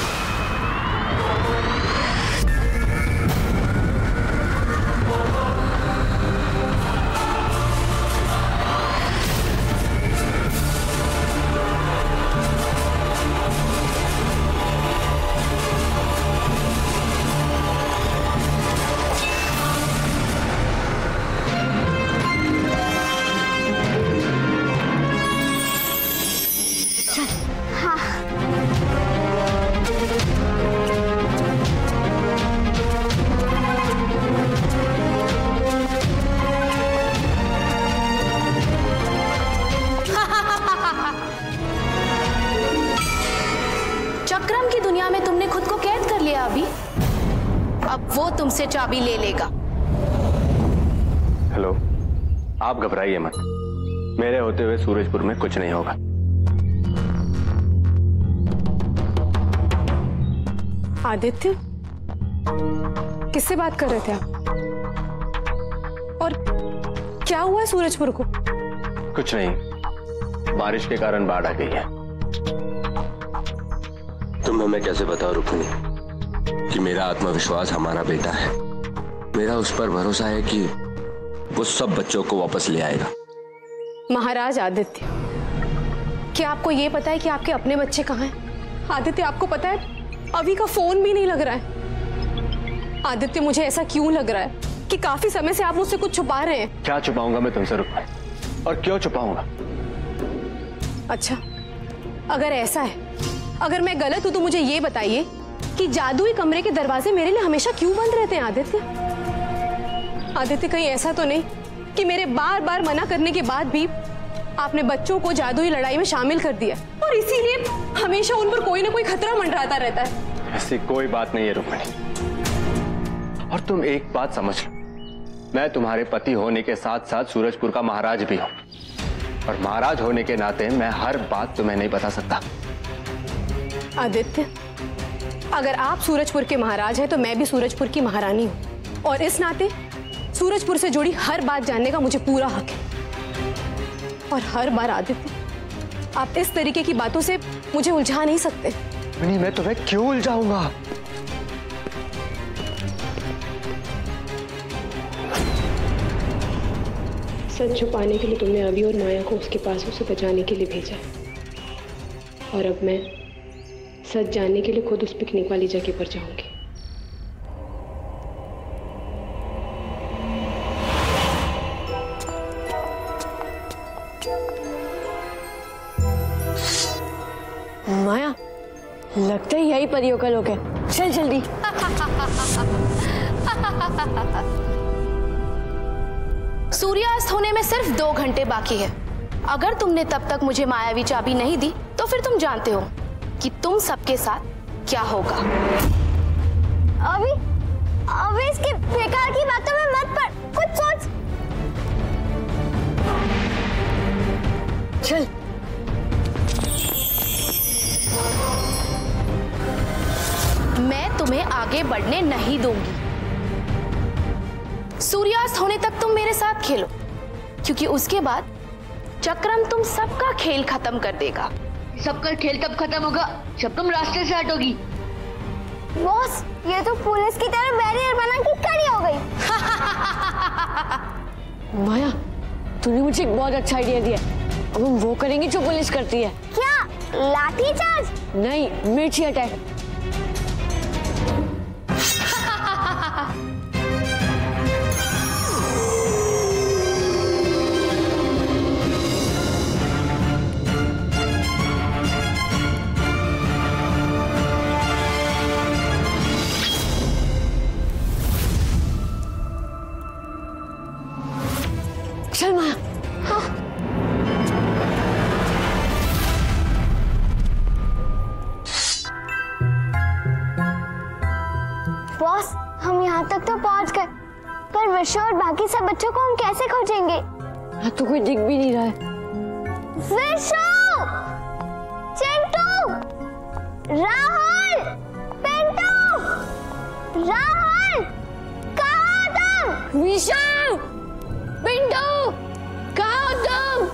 चक्रम की दुनिया में तुमने खुद को कैद कर लिया अभी, अब वो तुमसे चाबी ले लेगा। हेलो, आप घबराइए मत, मेरे होते हुए सूरजपुर में कुछ नहीं होगा। आदित्य, किससे बात कर रहे थे आप? और क्या हुआ सूरजपुर को? कुछ नहीं, बारिश के कारण बाढ़ आ गई है। तुम्हें मैं कैसे बताऊं रुक्मिणी कि मेरा आत्मविश्वास हमारा बेटा है। मेरा उस पर भरोसा है कि वो सब बच्चों को वापस ले आएगा। महाराज आदित्य, क्या आपको ये पता है कि आपके अपने बच्चे कहाँ हैं? आदित्य, आपको पता है अभी का फोन भी नहीं लग रहा है। आदित्य, मुझे ऐसा क्यों लग रहा है कि काफी समय से आप मुझसे कुछ छुपा रहे हैं। क्या छुपाऊंगा मैं तुमसे रुक्मिणी, और क्यों छुपाऊंगा? अच्छा, अगर ऐसा है अगर मैं गलत हूं तो मुझे ये बताइए कि जादुई कमरे के दरवाजे मेरे लिए हमेशा क्यों बंद रहते हैं आदित्य? आदित्य, कहीं ऐसा तो नहीं कि मेरे बार बार मना करने के बाद भी आपने बच्चों को जादुई लड़ाई में शामिल कर दिया और इसीलिए हमेशा उन पर कोई ना कोई खतरा मंडराता रहता है? ऐसी कोई बात नहीं है रुक्मिणी, और तुम एक बात समझ लो, मैं तुम्हारे पति होने के साथ साथ सूरजपुर का महाराज भी हूं, और महाराज होने के नाते मैं हर बात तुम्हें नहीं बता सकता। आदित्य, अगर आप सूरजपुर के महाराज हैं तो मैं भी सूरजपुर की महारानी हूं, और इस नाते सूरजपुर से जुड़ी हर बात जानने का मुझे पूरा हक है। और हर बार आदित्य, आप इस तरीके की बातों से मुझे उलझा नहीं सकते। नहीं, मैं तुम्हें क्यों उलझाऊंगा? सच छुपाने के लिए तुमने अभी और माया को उसके पास उसे बचाने के लिए भेजा, और अब मैं सच जानने के लिए खुद उस पिकनिक वाली जगह पर जाऊंगी। माया, लगता है यही परियों का लोग है। चल जल्दी। सूर्यास्त होने में सिर्फ 2 घंटे बाकी है। अगर तुमने तब तक मुझे मायावी चाबी नहीं दी तो फिर तुम जानते हो कि तुम सबके साथ क्या होगा। अभी इसकी बेकार की बातों में मत पड़, कुछ सोच। चल। मैं तुम्हें आगे बढ़ने नहीं दूंगी। सूर्यास्त होने तक तुम मेरे साथ खेलो, क्योंकि उसके बाद चक्रम तुम सबका खेल खत्म कर देगा। सबका खेल तब खत्म होगा जब तुम रास्ते से हटोगी। बॉस, ये तो पुलिस की तरह बैरियर बना के खड़ी हो गई। माया, तूने मुझे एक बहुत अच्छा आइडिया दिया। अब हम वो करेंगे जो पुलिस करती है। क्या? लाठी चार्ज? नहीं, मिर्ची अटैक। चल माया। बॉस, हम यहाँ तक तो पहुँच गए, पर विशु और बाकी सब बच्चों को हम कैसे खोजेंगे? यहाँ तो कोई दिख भी नहीं रहा है। विशु, चिंटू, राहुल, पिंटू, राहुल, कहाँ हो तुम? विशु, पिंटू, कहाँ हो तुम?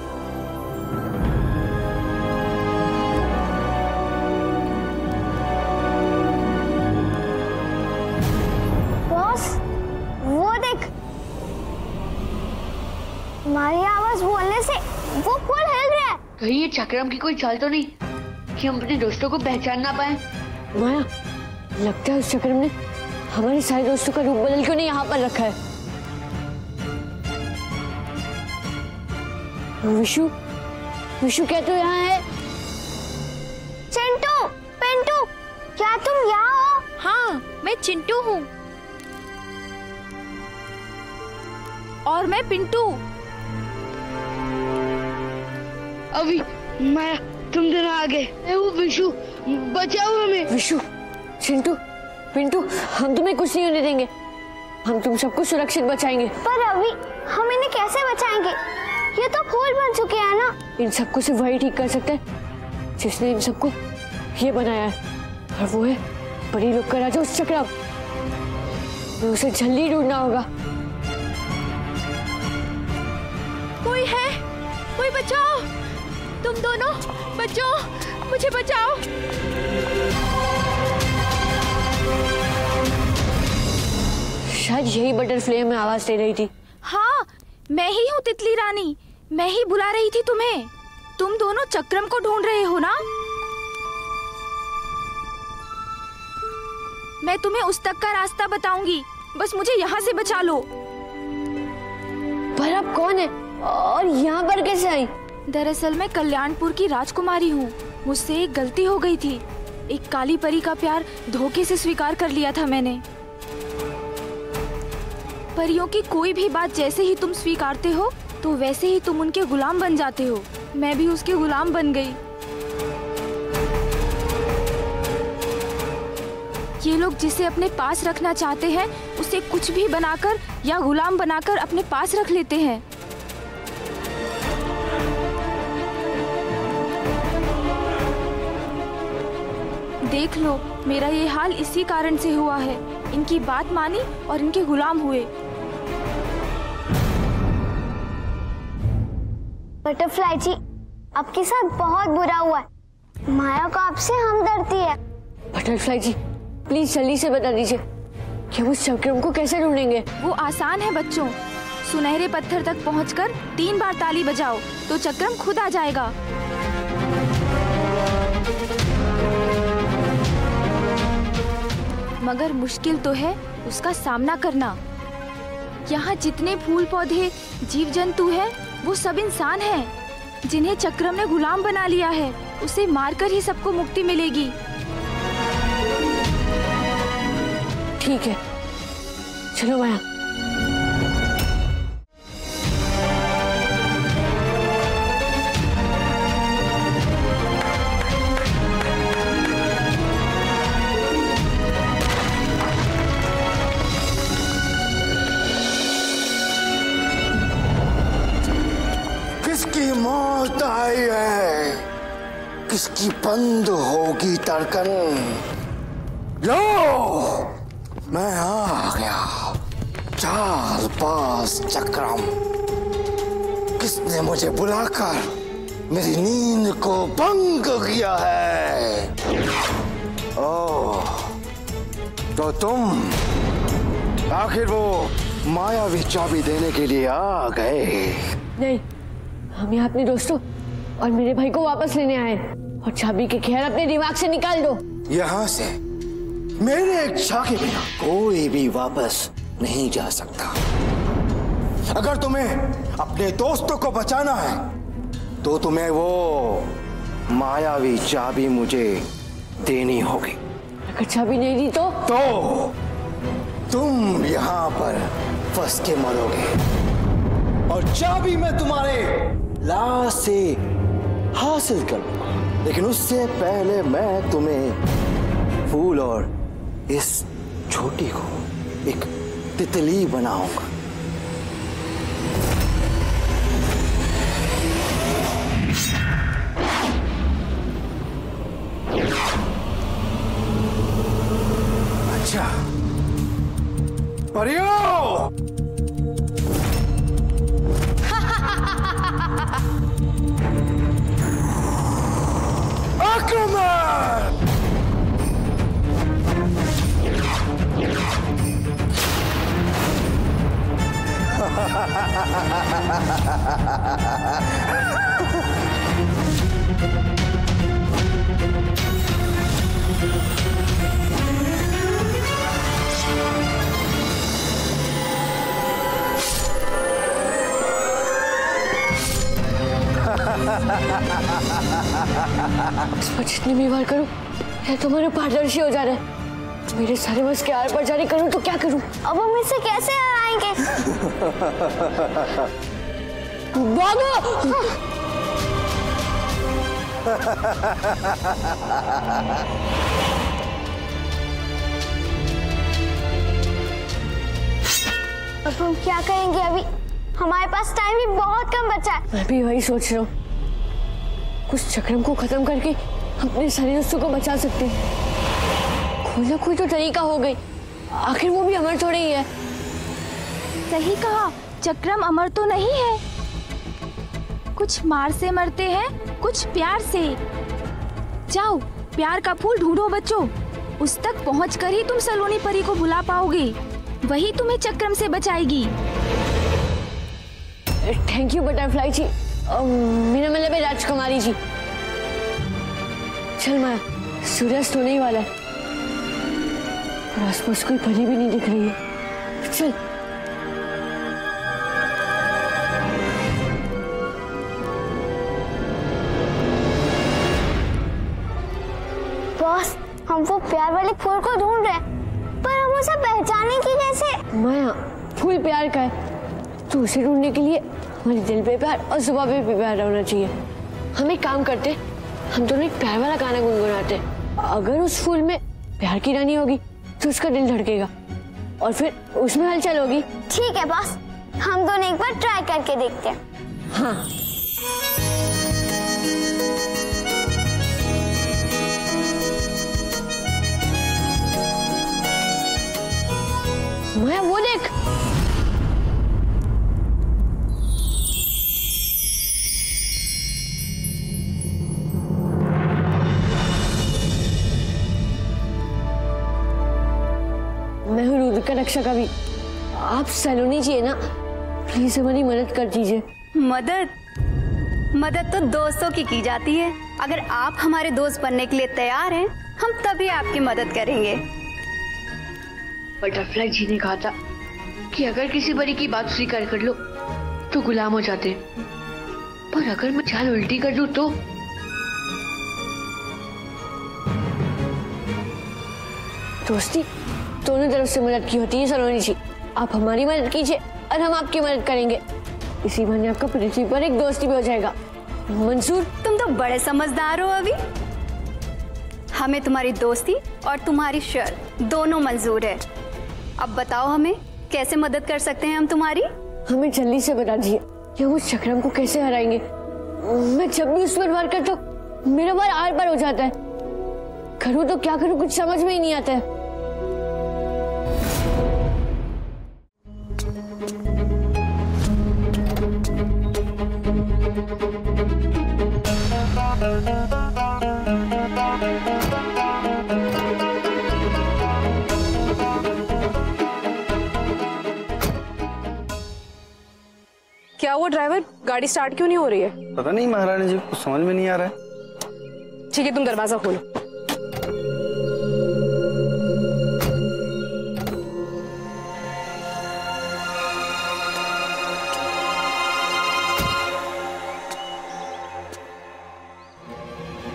बॉस, वो देख, हमारी आवाज बोलने से वो पुल हिल रहा है। कहीं ये चक्रम की कोई चाल तो नहीं कि हम अपने दोस्तों को पहचान ना पाए? माया, लगता है उस चक्रम ने हमारे सारे दोस्तों का रूप बदल के उन्हें यहाँ पर रखा है। विशु, विशु क्या तू यहाँ है? चिंटू, पिंटू, क्या तुम यहाँ हो? हाँ, मैं चिंटू हूँ। और मैं पिंटू। अभी माया, तुम दोनों आ गए। वो विशु, बचाओ हमें। विशु, चिंटू, पिंटू, हम तुम्हें कुछ नहीं होने देंगे। हम तुम सबको सुरक्षित बचाएंगे। पर अभी हम इन्हें कैसे बचाएंगे? ये तो फूल बन चुके हैं ना। इन सबको सिर्फ वही ठीक कर सकता है जिसने इन सबको ये बनाया है, और वो है परी लोग का राजा उस चक्रम। उसे जल्दी ढूंढना होगा। कोई है? कोई बचाओ! तुम दोनों बचाओ, मुझे बचाओ। शायद यही बटरफ्लाई में आवाज दे रही थी। हाँ, मैं ही हूँ तितली रानी। मैं ही बुला रही थी तुम्हें। तुम दोनों चक्रम को ढूंढ रहे हो ना? मैं तुम्हें उस तक का रास्ता बताऊंगी, बस मुझे यहाँ से बचा लो। पर आप कौन है और यहाँ पर कैसे आई? दरअसल मैं कल्याणपुर की राजकुमारी हूँ। मुझसे एक गलती हो गई थी। एक काली परी का प्यार धोखे से स्वीकार कर लिया था मैंने। परियों की कोई भी बात जैसे ही तुम स्वीकारते हो तो वैसे ही तुम उनके गुलाम बन जाते हो। मैं भी उसके गुलाम बन गई। ये लोग जिसे अपने पास रखना चाहते हैं उसे कुछ भी बनाकर या गुलाम बनाकर अपने पास रख लेते हैं। देख लो, मेरा ये हाल इसी कारण से हुआ है। इनकी बात मानी और इनके गुलाम हुए। बटरफ्लाई जी, आपके साथ बहुत बुरा हुआ है। माया को आपसे हमदर्दी है। बटरफ्लाई जी, प्लीज जल्दी से बता दीजिए कि हम उस चक्रम को कैसे ढूंढेंगे। वो आसान है बच्चों। सुनहरे पत्थर तक पहुंचकर 3 बार ताली बजाओ तो चक्रम खुद आ जाएगा। मगर मुश्किल तो है उसका सामना करना। यहाँ जितने फूल पौधे जीव जंतु हैं, वो सब इंसान हैं जिन्हें चक्रम ने गुलाम बना लिया है। उसे मारकर ही सबको मुक्ति मिलेगी। ठीक है, चलो माया। किसकी मौत आई है, किसकी बंद होगी धड़कन। लो, मैं आ गया। चाल पास चक्रम, किसने मुझे बुलाकर मेरी नींद को भंग किया है। ओह, तो तुम आखिर वो मायावी चाबी देने के लिए आ गए। नहीं, हम यहाँ अपने दोस्तों और मेरे भाई को वापस लेने आए। और चाबी के ख्याल अपने दिमाग से निकाल दो। यहाँ से मेरे इच्छा के बिना कोई भी वापस नहीं जा सकता। अगर तुम्हें अपने दोस्तों को बचाना है तो तुम्हें वो मायावी चाबी मुझे देनी होगी। अगर चाबी नहीं दी तो तुम यहाँ पर फंस के मरोगे और चाबी मैं तुम्हारे लाश से हासिल करूंगा। लेकिन उससे पहले मैं तुम्हें फूल और इस छोटी को एक तितली बनाऊंगा। अच्छा परियों, आक्रमण! इसको जितनी भी बार करूं, या तुम्हारे पारदर्शी हो जा रहा है। मेरे सारे बस के आर पार जारी करूं तो क्या करूं? अब हम इसे कैसे हराएंगे? भागो! अब हम क्या करेंगे? अभी हमारे पास टाइम भी बहुत कम बचा है। मैं भी वही सोच रहा हूँ। कुछ चक्रम को खत्म करके अपने सारे दोस्तों को बचा सकते हैं। कोई ना कोई तो तरीका हो गई। आखिर वो भी अमर थोड़ी ही है। सही कहा, चक्रम अमर तो नहीं है। कुछ मार से मरते हैं, कुछ प्यार से। जाओ, प्यार का फूल ढूंढो बच्चों। उस तक पहुंचकर ही तुम सलोनी परी को बुला पाओगे। वही तुम्हें चक्रम से बचाएगी। थैंक यू बटरफ्लाई जी। मेरा मतलब है राजकुमारी जी। चल माया, सूर्यास्त होने ही वाला है और आसपास कोई परी भी नहीं दिख रही है। चल। बॉस, वो प्यार वाले फूल को ढूंढ रहे हैं, पर हम उसे पहचानें कि कैसे? माया, फूल प्यार का है तो उसे ढूंढने के लिए हमारे दिल पे प्यार और जुबान पे प्यार होना चाहिए। हम एक काम करते, हम दोनों एक प्यार वाला गाना गुनगुनाते। अगर उस फूल में प्यार की रानी होगी तो उसका दिल धड़केगा और फिर उसमें हलचल होगी। ठीक है बॉस, हम दोनों एक बार ट्राई करके देखते हैं। हाँ। माया वो देख, मैं हूँ रुद्र का रक्षा का भी। आप सलोनी जी है ना, प्लीज हमारी मदद कर दीजिए। मदद तो दोस्तों की जाती है। अगर आप हमारे दोस्त बनने के लिए तैयार हैं, हम तभी आपकी मदद करेंगे। बटरफ्लाई जी ने कहा था कि अगर किसी परी की बात स्वीकार कर लो तो गुलाम हो जाते हैं, पर अगर मैं चाल उल्टी कर दूं तो? दोस्ती दोनों तरफ से मदद की होती है सलोनी जी। आप हमारी मदद कीजिए और हम आपकी मदद करेंगे। इसी बहाने आपका पृथ्वी पर एक दोस्ती भी हो जाएगा। मंसूर? तुम तो बड़े समझदार हो। अभी हमें तुम्हारी दोस्ती और तुम्हारी शर्त दोनों मंजूर है। अब बताओ हमें कैसे मदद कर सकते हैं हम तुम्हारी? हमें जल्दी से बता दीजिए कि हम उस चक्रम को कैसे हराएंगे। मैं जब भी उस पर वार करता हूँ मेरा वार आर पार हो जाता है। करूँ तो क्या करूँ, कुछ समझ में ही नहीं आता है। क्या वो ड्राइवर गाड़ी स्टार्ट क्यों नहीं हो रही है? पता नहीं महारानी जी, कुछ समझ में नहीं आ रहा है। ठीक है, तुम दरवाजा खोलो।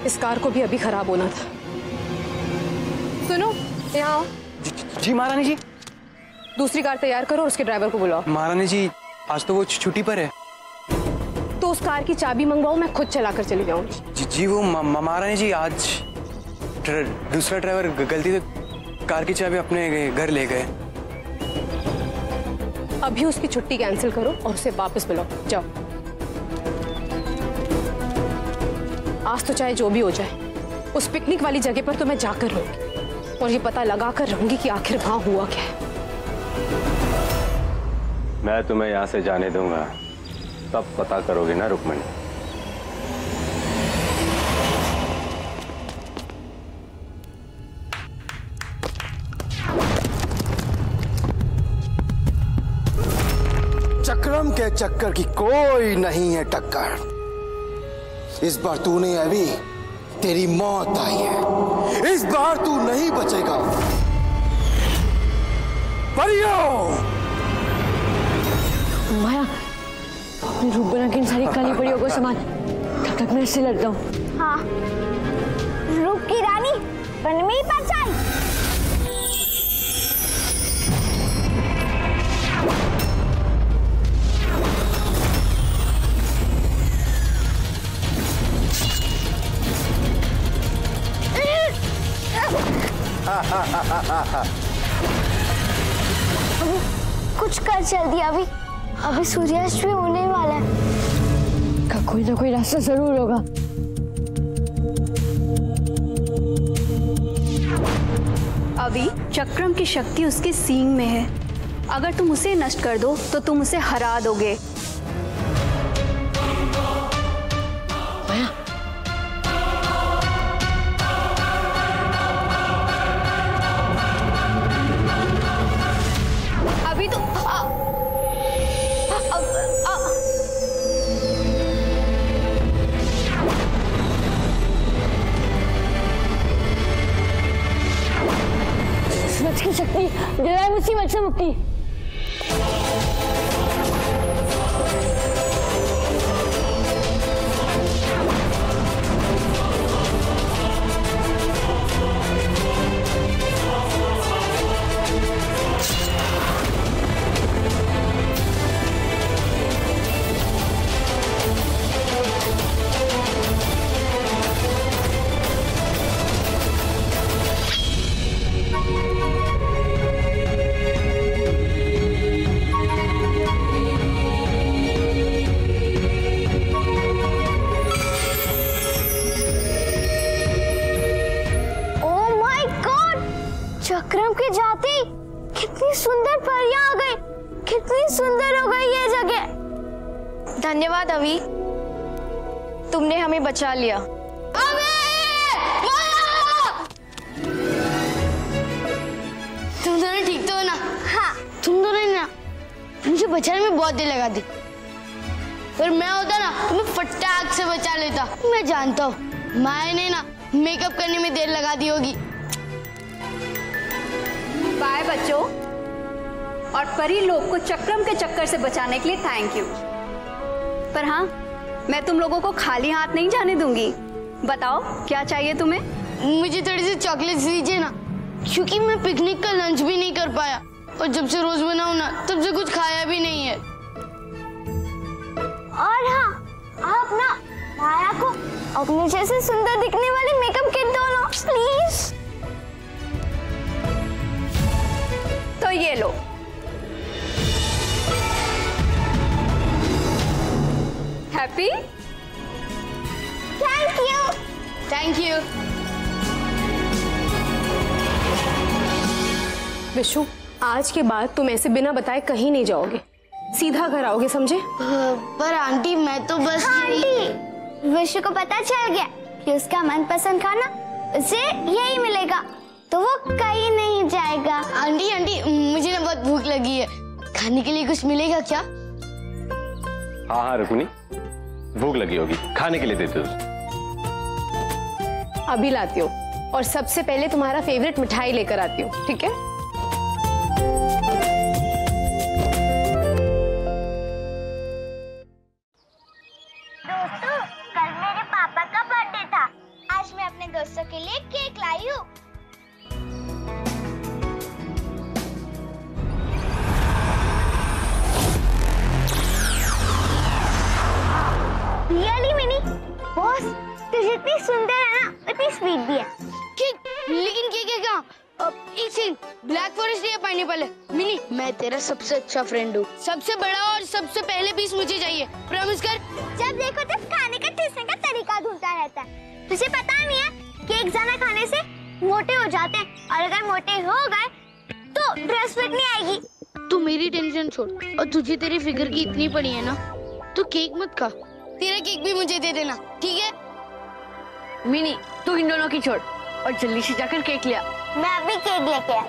इस कार को भी अभी खराब होना था। सुनो, यहाँ आओ। जी महारानी जी। दूसरी कार तैयार करो और उसके ड्राइवर को बुलाओ। महारानी जी, आज तो वो छुट्टी पर है। तो उस कार की चाबी मंगवाओ, मैं खुद चलाकर चली जाऊंगी। जी वो महारानी जी, आज दूसरा ड्राइवर गलती से कार की चाबी अपने घर ले गए। अभी उसकी छुट्टी कैंसिल करो और उसे वापस बुलाओ। जाओ। आज तो चाहे जो भी हो जाए, उस पिकनिक वाली जगह पर तो मैं जाकर रहूंगी और ये पता लगा कर रहूंगी कि आखिर वहां हुआ क्या है। मैं तुम्हें यहाँ से जाने दूंगा, तब पता करोगे ना रुक्मणी। चक्रम के चक्कर की कोई नहीं है टक्कर। इस बार तूने अभी तेरी मौत आई है। इस बार तू नहीं बचेगा। परियों! माया, अपने रूप बना के इन सारी काली परियों को संभाल, तब तक मैं इससे लड़ता हूँ। हाँ, रूप की रानी बन में ही पहचान। कुछ कर चल दिया। अभी सूर्यास्त भी होने वाला है। का कोई ना कोई रास्ता जरूर होगा। अभी चक्रम की शक्ति उसके सींग में है। अगर तुम उसे नष्ट कर दो तो तुम उसे हरा दोगे। अभी तो सूरज की शक्ति जलाए मुसीबत से मुक्ति। विक्रम के जाते ही कितनी सुंदर परियां आ गई, कितनी सुंदर हो गई ये जगह। धन्यवाद अभी, तुमने हमें बचा लिया। तुम दोनों ठीक तो हो ना? हाँ। तुम दोनों ने ना मुझे बचाने में बहुत देर लगा दी, पर मैं होता ना तुम्हें फटाक से बचा लेता। मैं जानता हूँ माया ने ना मेकअप करने में देर लगा दी होगी। बाय बच्चों, और परी लोग को चक्रम के चक्कर से बचाने के लिए थैंक यू। पर हाँ, मैं तुम लोगों को खाली हाथ नहीं जाने दूंगी। बताओ क्या चाहिए तुम्हें? मुझे थोड़ी सी चॉकलेट्स दीजिए ना, क्योंकि मैं पिकनिक का लंच भी नहीं कर पाया और जब से रोज बनाऊं ना तब से कुछ खाया भी नहीं है। और हाँ, आप ना माया को अपने जैसे सुंदर दिखने वाले मेकअप किट दो ना प्लीज। तो ये लो। Happy? Thank you. Thank you. Vishu, आज के बाद तुम ऐसे बिना बताए कहीं नहीं जाओगे, सीधा घर आओगे, समझे? पर आंटी मैं तो बस आंटी, विशु को पता चल गया कि उसका मनपसंद खाना उसे यही मिलेगा, तो वो कहीं नहीं जाएगा। आंटी आंटी मुझे ना बहुत भूख लगी है, खाने के लिए कुछ मिलेगा क्या? हाँ हाँ रुक्मिणी, भूख लगी होगी, खाने के लिए देते हो। अभी लाती हूँ, और सबसे पहले तुम्हारा फेवरेट मिठाई लेकर आती हूँ, ठीक है? दोस्तों, कल मेरे पापा का बर्थडे था। आज मैं अपने दोस्तों के लिए केक लाई हूँ। रियली मिनी, बॉस तू जितनी सुंदर है ना उतनी स्वीट भी है। केक? लेकिन केक है कहाँ? एक सेकंड, ब्लैक फॉरेस्ट या पाइनएप्पल है? मिनी, मैं तेरा सबसे अच्छा फ्रेंड हूँ, सबसे बड़ा और सबसे पहले पीस मुझे चाहिए, प्रॉमिस कर। जब देखो तब खाने का ठूसने का तरीका ढूंढता रहता है। तुझे पता नहीं है केक ज्यादा खाने से मोटे हो जाते हैं, और अगर मोटे हो गए तो ड्रेस फिट नहीं आएगी। तू मेरी टेंशन छोड़, और तुझे तेरी फिगर की इतनी पड़ी है ना, तो केक मत खा। तेरा केक भी मुझे दे देना, ठीक है? मिनी, तू इन दोनों की छोड़ और जल्दी से जाकर केक ले आ। मैं अभी केक लेके आ।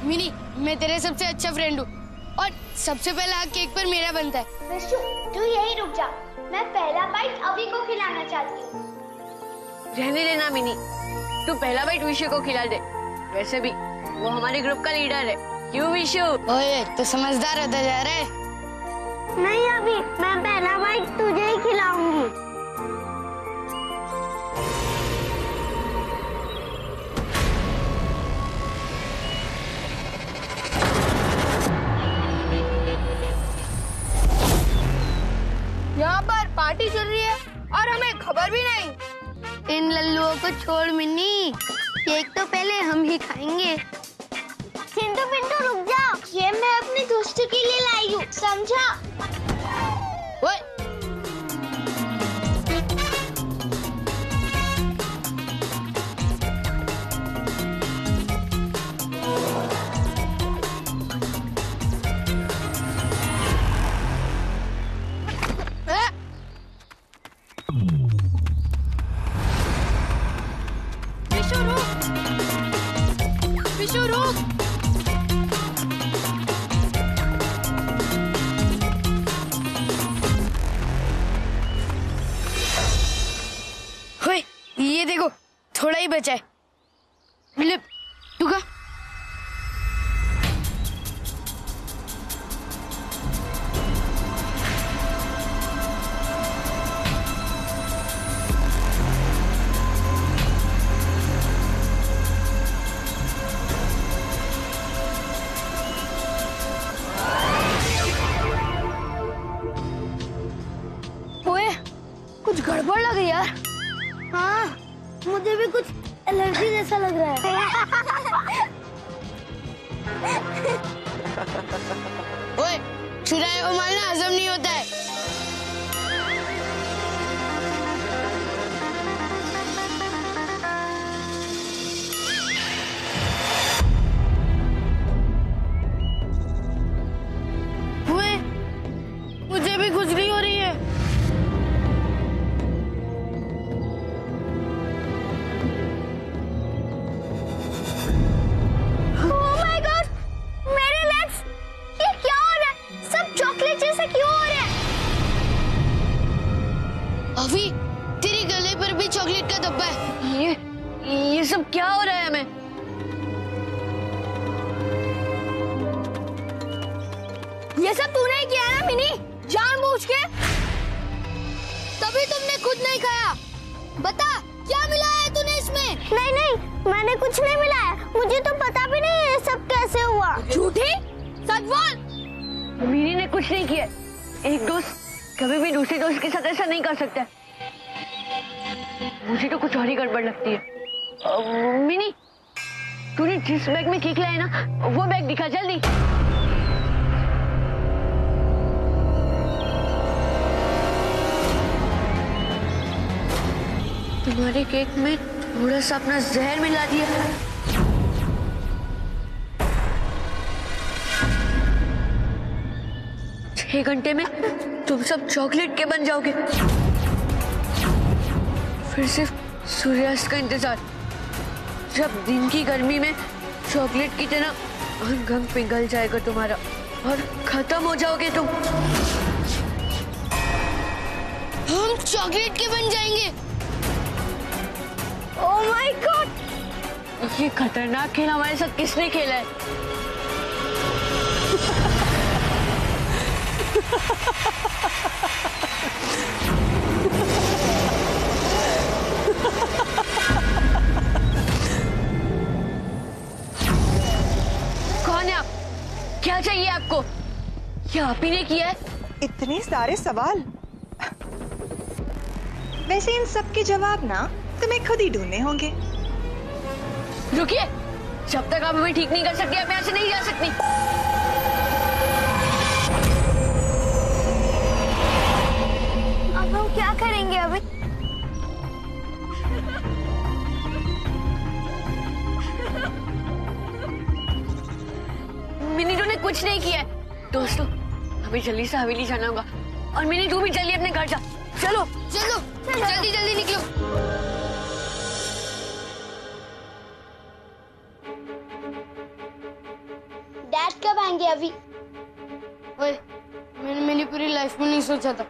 मिनी, मैं तेरे सबसे अच्छा फ्रेंड हूँ और सबसे पहला केक पर मेरा बनता है। विशु, तू यही रुक जा, मैं पहला बाइट अभी को खिलाना चाहती हूँ। रहने देना मिनी, तू पहला बाइट विशु को खिला दे, वैसे भी वो हमारे ग्रुप का लीडर है। क्यों विशु? ओए, तो समझदार होता जा रहा है। नहीं अभी, मैं पहला बाइट तुझे ही खिलाऊंगी। यहाँ पर पार्टी चल रही है और हमें खबर भी नहीं। इन लल्लुओं को छोड़ मिन्नी, केक तो पहले हम ही खाएंगे। चिंटू पिंटू रुक जाओ, ये मैं अपने दोस्तों के लिए लाई हूँ, समझा? ओए, विशु रुक। ये देखो थोड़ा ही बचा है। ले तू खा। ओए कुछ गड़बड़ लग रही यार। हाँ मुझे भी कुछ एलर्जी जैसा लग रहा है। ओए चुराए हुआ माल ना हजम नहीं होता है। ओए मुझे भी खुजली हो रही है। अभी तेरे गले पर भी चॉकलेट का डब्बा है। ये सब क्या हो रहा है हमें? ये सब तूने ही किया है ना मिनी, जानबूझ के। तभी तुमने खुद नहीं खाया। बता क्या मिलाया है तूने इसमें? नहीं नहीं मैंने कुछ नहीं मिलाया, मुझे तो पता भी नहीं ये सब कैसे हुआ। झूठी, सच बोल। मिनी ने कुछ नहीं किया। एक दोस्त कभी भी दूसरे दोस्त के साथ ऐसा नहीं कर सकता। मुझे तो कुछ और ही गड़बड़ लगती है। मिनी तूने जिस बैग में केक लाया ना वो बैग दिखा जल्दी। तुम्हारे केक में थोड़ा सा अपना जहर मिला दिया। 6 घंटे में तुम सब चॉकलेट के बन जाओगे। फिर सिर्फ सूर्यास्त का इंतजार, जब दिन की गर्मी में चॉकलेट की तरह अंग अंग पिघल जाएगा तुम्हारा और खत्म हो जाओगे तुम। हम चॉकलेट के बन जाएंगे। ओह माय गॉड, ये खतरनाक खेल हमारे साथ किसने खेला है? कौन है आप? क्या चाहिए आपको? क्या आप ही ने किया है? इतने सारे सवाल। वैसे इन सब के जवाब ना तुम्हें खुद ही ढूंढने होंगे। रुकिए, जब तक आप हमें ठीक नहीं कर सकती आप यहाँ से नहीं जा सकती। अब हम क्या करेंगे अभी? मिनी ने कुछ नहीं किया है। दोस्तों हमें जल्दी से हवेली जाना होगा और मिनी तू भी जल्दी अपने घर जा। चलो चलो जल्दी जल्दी निकलो। डैड कब आएंगे अभी? ओए मैंने मेरी पूरी लाइफ में नहीं सोचा था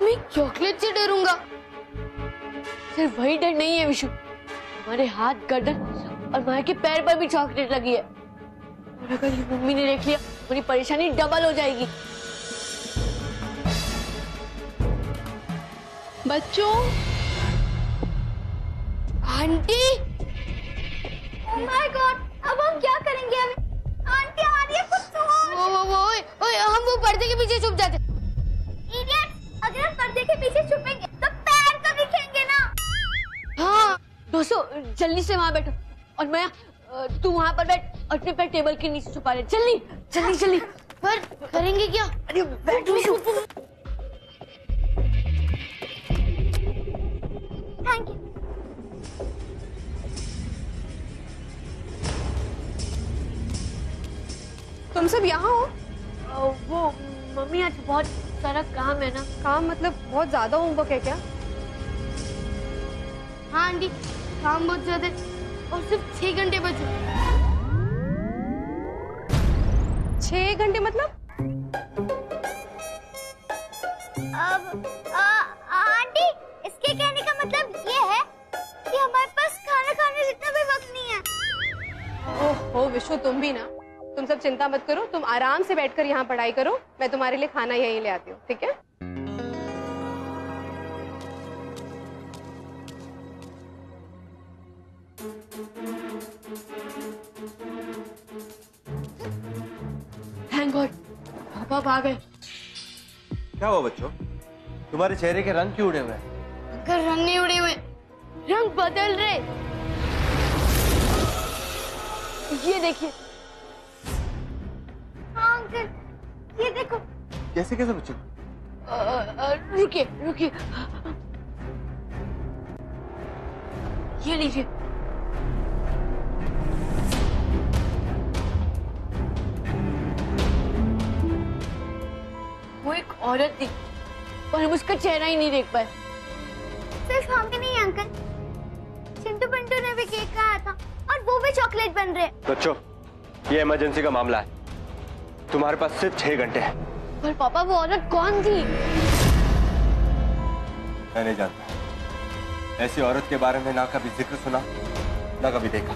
मैं चॉकलेट से डरूंगा। सिर्फ वही डर नहीं है विशु, हमारे हाथ, गर्दन और माया के पैर पर भी चॉकलेट लगी है। और अगर ये मम्मी ने देख लिया मेरी परेशानी डबल हो जाएगी। बच्चों, आंटी, ओह माय गॉड, अब हम क्या करेंगे अभी? आंटी आ रही है, कुछ सोच। ओए हम वो पर्दे के पीछे छुप जाते। इडियट, अगर हम पर्दे के पीछे छुपेंगे तो पैर तो दिखेंगे ना। हाँ दोस्तों जल्दी से वहां बैठो और माया तू वहां पर बैठ और अपने पैर टेबल के नीचे छुपा ले। जल्दी जल्दी जल्दी। पर करेंगे क्या? अरे बैठ विशु। Thank you. तुम सब यहाँ हो? वो मम्मी आज बहुत सारा काम है ना। काम मतलब बहुत ज्यादा होमवर्क है क्या? हाँ आंटी, काम बहुत ज्यादा। और सिर्फ 6 घंटे बचे। 6 घंटे मतलब? आंटी, इसके कहने का मतलब ये है कि हमारे पास खाना खाने जितना भी वक्त नहीं है। ओहो विशु, तुम भी ना। तुम सब चिंता मत करो, तुम आराम से बैठकर यहाँ पढ़ाई करो। मैं तुम्हारे लिए खाना यहीं ले आती हूँ, ठीक है? थैंक गॉड, पापा आ गए। क्या हुआ बच्चों, तुम्हारे चेहरे के रंग क्यों उड़े हुए हैं? अंकल, रंग नहीं उड़े हुए, रंग बदल रहे। ये देखिए। हाँ अंकल, ये देखो। कैसे कैसे बच्चों? रुकिए रुकिए, ये लीजिए। वो एक औरत थी और हम उसका चेहरा ही नहीं देख पाए। सिर्फ हम ही नहीं अंकल, चिंटू पिंटू ने भी केक खाया था और वो भी चॉकलेट बन रहे। बच्चों, ये इमरजेंसी का मामला है, तुम्हारे पास सिर्फ 6 घंटे हैं। पर पापा, वो औरत कौन थी? मैं नहीं जानता, ऐसी औरत के बारे में ना कभी जिक्र सुना ना कभी देखा।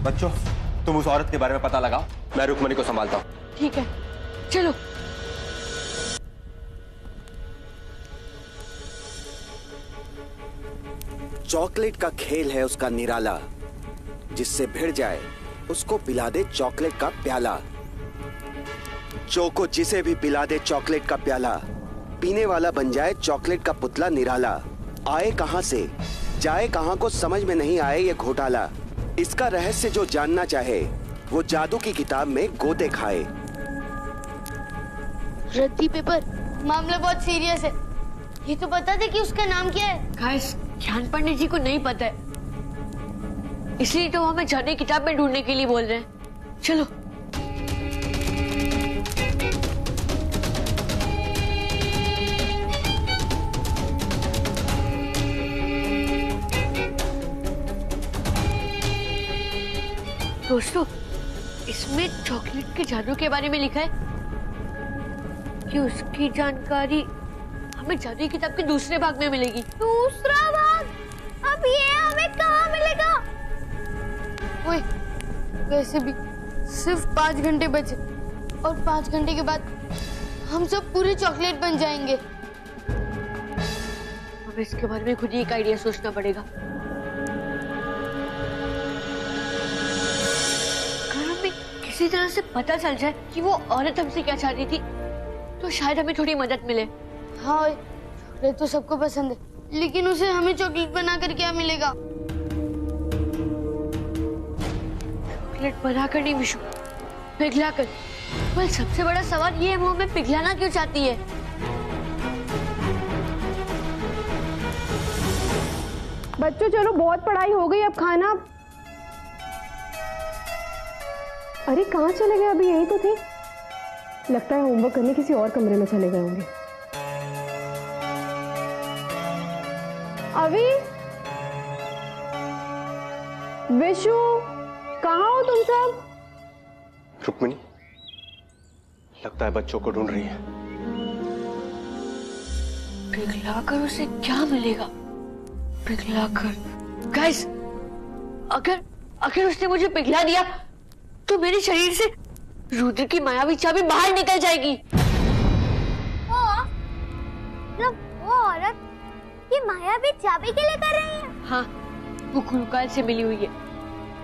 बच्चों, तुम उस औरत के बारे में पता लगाओ, मैं रुक्मणी को संभालता हूँ। ठीक है, चलो। चॉकलेट का खेल है उसका निराला, जिससे भिड़ जाए उसको पिला दे चॉकलेट का प्याला। जो को जिसे भी पिला दे चॉकलेट का प्याला, पीने वाला बन जाए चॉकलेट का पुतला निराला। आए कहां से जाए कहां को समझ में नहीं आए ये घोटाला। इसका रहस्य जो जानना चाहे वो जादू की किताब में गोते खाए। रद्दी पेपर, मामला बहुत सीरियस है। ये तो बता दे कि उसका नाम क्या है। गाइस, ज्ञान पंडित जी को नहीं पता है, इसलिए तो हमें जाने किताब में ढूंढने के लिए बोल रहे हैं। चलो। दोस्तों, इसमें चॉकलेट के जादू के बारे में लिखा है कि उसकी जानकारी हमें जादू की किताब के दूसरे भाग में मिलेगी। दूसरा भाग? अब ये हमें कहाँ मिलेगा? ओए, वैसे भी सिर्फ 5 घंटे बचे और 5 घंटे के बाद हम सब पूरे चॉकलेट बन जाएंगे। हमें इसके बारे में खुद ही एक आइडिया सोचना पड़ेगा। अगर हमें किसी तरह से पता चल जाए कि वो औरत हमसे क्या चाह रही थी, तो शायद हमें थोड़ी मदद मिले। हाँ, चॉकलेट तो सबको पसंद है, लेकिन उसे हमें चॉकलेट बनाकर क्या मिलेगा? चॉकलेट बनाकर नहीं विशु, पिघलाकर। पर सबसे बड़ा सवाल ये है, वो हमें पिघलाना क्यों चाहती है? बच्चों चलो, बहुत पढ़ाई हो गई, अब खाना। अरे कहाँ चले गए? अभी यही तो थे। लगता है होमवर्क करने किसी और कमरे में चले गए होंगे। अभी, विशु, कहाँ हो तुम सब? रुक्मिणी, लगता है बच्चों को ढूंढ रही है। पिघलाकर उसे क्या मिलेगा? पिघलाकर, गाइस, अगर उसने मुझे पिघला दिया तो मेरे शरीर से रुद्र की मायावी चाबी बाहर निकल जाएगी। वो औरत ये मायावी चाबी के लिए कर रही है? हाँ, वो गुरुकाल से मिली हुई है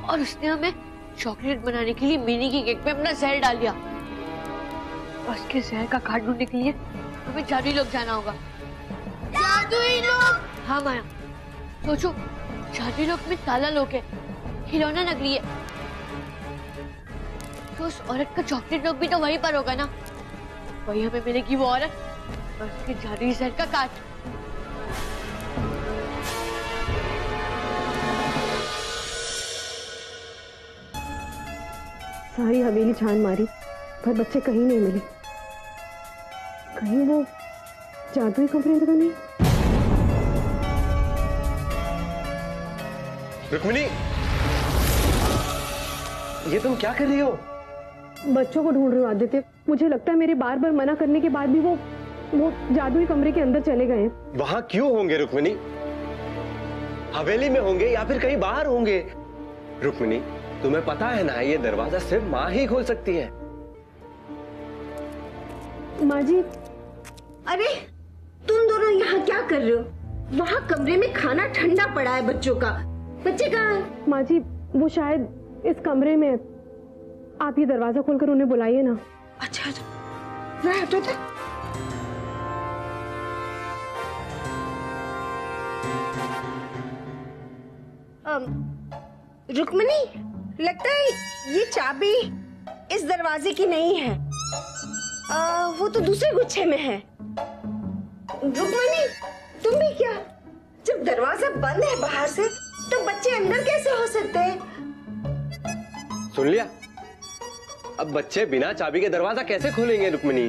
और उसने हमें चॉकलेट बनाने के लिए मिनी की केक में अपना जहर डाल दिया। और उसके जहर का काट ढूंढने के लिए हमें जादुई लोग जाना होगा। जादुई लोग? हाँ माया, सोचो, जादुई लोग में ताला लोग है, खिलौना नगरी है, तो उस औरत का चॉकलेट लोग भी तो वहीं पर होगा ना। वही हमें मिलेगी वो औरत और उसके जादुई जहर का काट। सारी हवेली छान मारी पर बच्चे कहीं नहीं मिले। कहीं वो जादुई कमरे तो नहीं? रुक्मिणी, ये तुम क्या कर रही हो? बच्चों को ढूंढ रही हूँ आदित्य। मुझे लगता है मेरे बार बार मना करने के बाद भी वो जादुई कमरे के अंदर चले गए। वहां क्यों होंगे रुक्मिणी? हवेली में होंगे या फिर कहीं बाहर होंगे। रुक्मिणी, तुम्हें पता है ना, ये दरवाजा सिर्फ माँ ही खोल सकती है। माँ जी। अरे तुम दोनों यहाँ क्या कर रहे हो? वहाँ कमरे में खाना ठंडा पड़ा है बच्चों का। बच्चे कहाँ हैं? माँ जी, वो शायद इस कमरे में। आप ये दरवाजा खोलकर उन्हें बुलाइए ना। अच्छा, मैं हटो तो। रुक्मिणी, लगता है ये चाबी इस दरवाजे की नहीं है। वो तो दूसरे गुच्छे में है। रुक्मिणी, तुम भी क्या? जब दरवाजा बंद है बाहर से, तो बच्चे अंदर कैसे हो सकते हैं? सुन लिया? अब बच्चे बिना चाबी के दरवाजा कैसे खोलेंगे रुक्मिणी?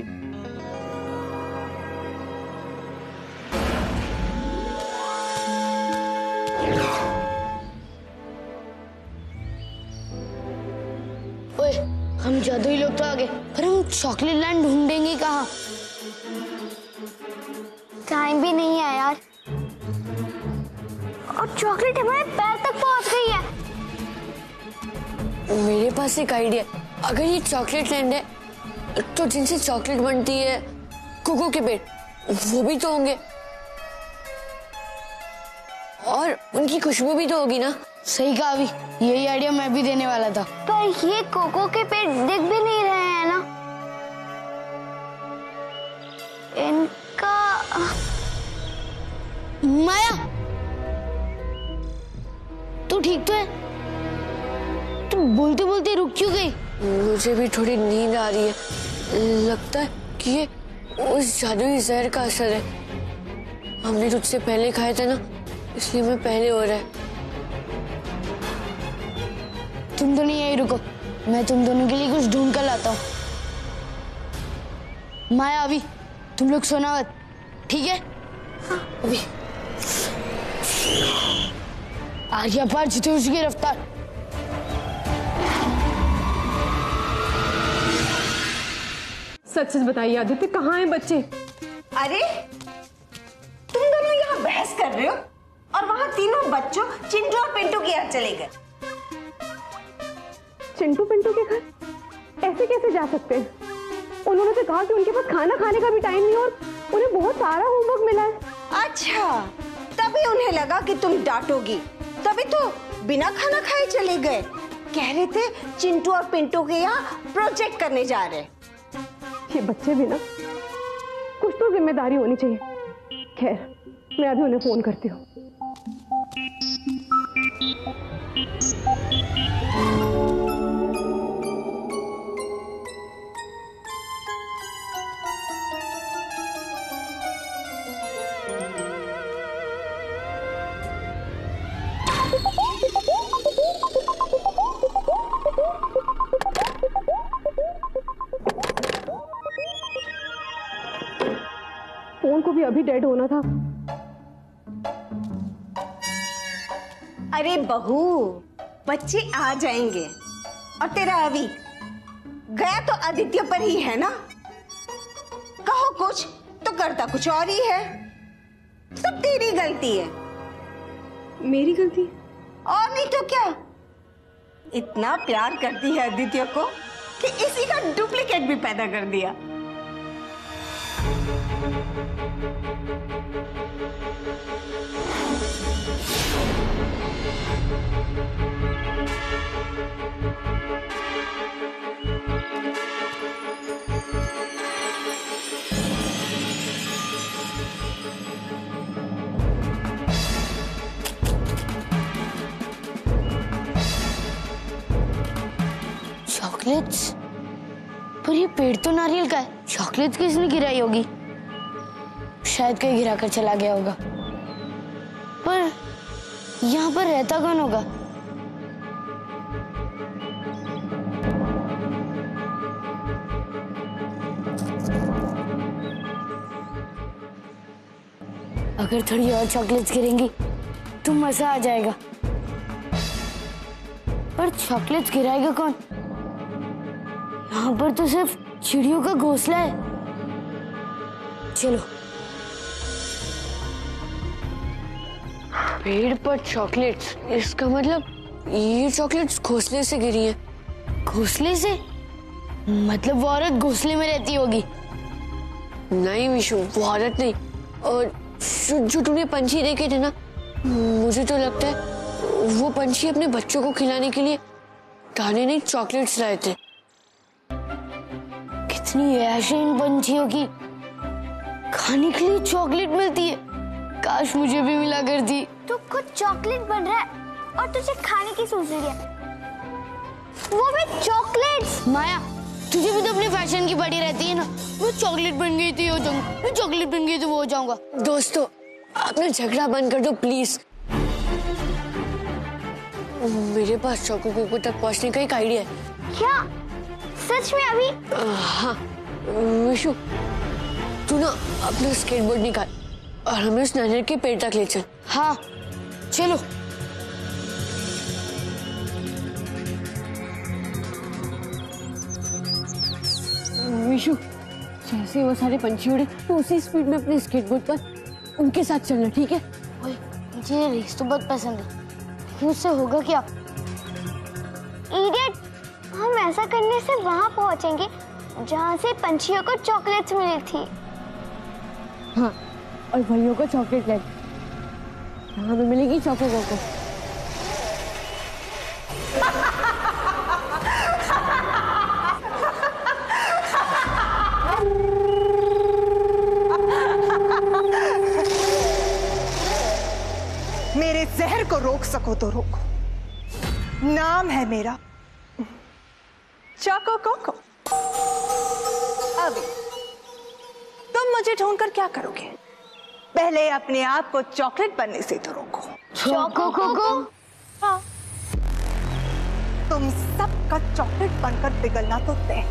ओए, हम जादुई लोग तो आ गए, पर हम चॉकलेट लैंड ढूंढेंगे कहाँ? टाइम भी नहीं है यार, और चॉकलेट हमारे पैर तक पहुंच गई है। मेरे पास एक आइडिया। अगर ये चॉकलेट लैंड है, तो जिनसे चॉकलेट बनती है, कोको के पेड़, वो भी तो होंगे, और उनकी खुशबू भी तो होगी ना। सही कहा अभी, यही आइडिया मैं भी देने वाला था। पर ये कोको के पेड़ दिख भी नहीं रहे हैं ना। इनका माया, तू ठीक तो है? तू बोलते बोलते रुक क्यों गई? मुझे भी थोड़ी नींद आ रही है। लगता है कि ये उस जादुई जहर का असर है। हमने तुझसे पहले खाए थे ना, इसलिए मैं पहले हो रहा है। तुम दोनों यहीं रुको, मैं तुम दोनों के लिए कुछ ढूंढ कर लाता हूँ। माया, अभी तुम लोग सोना मत, ठीक है? हाँ, अभी आर्या पार जितनी उसकी रफ्तार। सच सच बताइए आदित्य, कहाँ हैं बच्चे? अरे तुम दोनों यहाँ बहस कर रहे हो, और वहाँ तीनों बच्चों चिंटू और पिंटू के यहाँ चले गए। चिंटू पिंटू के घर ऐसे कैसे जा सकते हैं? उन्होंने तो कहा कि उनके पास खाना खाने का भी टाइम नहीं और उन्हें बहुत सारा होमवर्क मिला है। अच्छा, तभी उन्हें लगा कि तुम डांटोगी, तभी तो बिना खाना खाए चले गए। कह रहे थे चिंटू और पिंटू के यहाँ प्रोजेक्ट करने जा रहे। ये बच्चे भी ना, कुछ तो जिम्मेदारी होनी चाहिए। खैर, मैं अभी उन्हें फोन करती हूँ। फोन को भी अभी डेड होना था। अरे बहू, बच्चे आ जाएंगे, और तेरा अभी गया तो आदित्य पर ही है ना। कहो कुछ तो करता कुछ और ही है। सब तेरी गलती है। मेरी गलती? और नहीं तो क्या। इतना प्यार करती है आदित्य को कि इसी का डुप्लीकेट भी पैदा कर दिया। चॉकलेट्स? पर ये पेड़ तो नारियल का है, चॉकलेट किसने गिराई होगी? शायद कोई गिरा कर चला गया होगा। पर यहाँ पर रहता कौन होगा? अगर थोड़ी और चॉकलेट्स गिरेंगी तो मजा आ जाएगा। पर चॉकलेट्स गिराएगा कौन? यहाँ पर तो सिर्फ चिड़ियों का घोंसला है। चलो। पेड़ पर चॉकलेट्स, इसका मतलब ये चॉकलेट्स घोंसले से गिरी है। घोंसले से? मतलब वो औरत घोंसले में रहती होगी। नहीं विशु, वो औरत नहीं। और जो तूने पंछी देखे थे ना, मुझे तो लगता है वो पंछी अपने बच्चों को खिलाने के लिए दाने नहीं चॉकलेट्स लाए थे। कितनी ऐश है इन पंछियों की, खाने के लिए चॉकलेट मिलती है। काश मुझे भी मिला करती। तू खुद चॉकलेट बन रहा है और तुझे खाने की सोच रही है, वो भी चॉकलेट्स। माया, तुझे भी तो अपने फैशन की पड़ी रहती है ना। वो चॉकलेट बन गई थी हो जाऊंगा, मैं चॉकलेट बन गई तो वो हो जाऊंगा। दोस्तों, आपने झगड़ा बंद कर दो प्लीज। मेरे पास चोको कोको तक पहुंचने का एक आइडिया है। क्या? सच में अभी? हाँ विशु, तू ना अपना स्केटबोर्ड निकाल और हमें उस नारियल के पेड़ तक ले चल। हाँ चलो। विशु, जैसे वो सारे पंछी उड़े तो उसी स्पीड में अपने स्केटबोर्ड पर उनके साथ चलना, ठीक है? मुझे रेस तो बहुत पसंद है, मुझसे होगा क्या? इडियट, हम ऐसा करने से वहां पहुंचेंगे जहां से पंछियों को चॉकलेट्स मिली थी। हाँ, और भाइयों को चॉकलेट ले, हमें मिलेगी चोको कोको। मेरे जहर को रोक सको तो रोको। नाम है मेरा चोको कोको। अभी तुम मुझे ढूंढकर क्या करोगे? पहले अपने आप को चॉकलेट बनने से तो रोको। चोको कोको? हाँ, तुम सबका चॉकलेट बनकर पिघलना तो तय।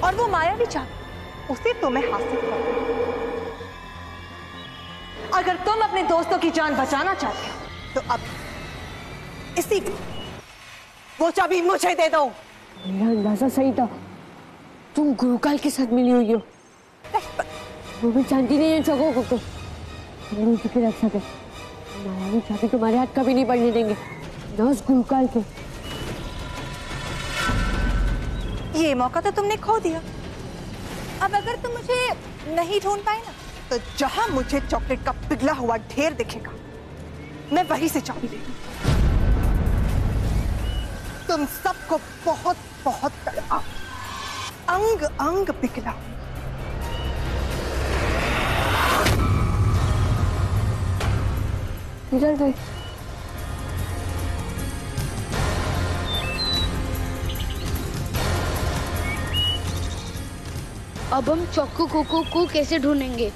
और वो मायावी चाहती, उसे तुम्हें हासिल करना। अगर तुम अपने दोस्तों की जान बचाना चाहते हो तो अब इसी वो चाबी मुझे दे दो। मेरा अंदाजा सही था, तुम गुरुकाल के साथ मिली हुई हो। वो भी जानती नहीं है चोको कोको, हम तुझे रख सके। मायावी चाबी तुम्हारे हाथ कभी नहीं पड़ने देंगे, ना उस गुरुकाल के। ये मौका तो तुमने खो दिया। अब अगर तुम मुझे नहीं ढूंढ पाए ना, तो जहां मुझे चॉकलेट का पिघला हुआ ढेर दिखेगा, मैं वहीं से चाबी ले लूंगी। तुम सबको बहुत बहुत तड़पा, अंग अंग पिघला। निकल गई। अब हम चोको कोको को कैसे ढूंढेंगे?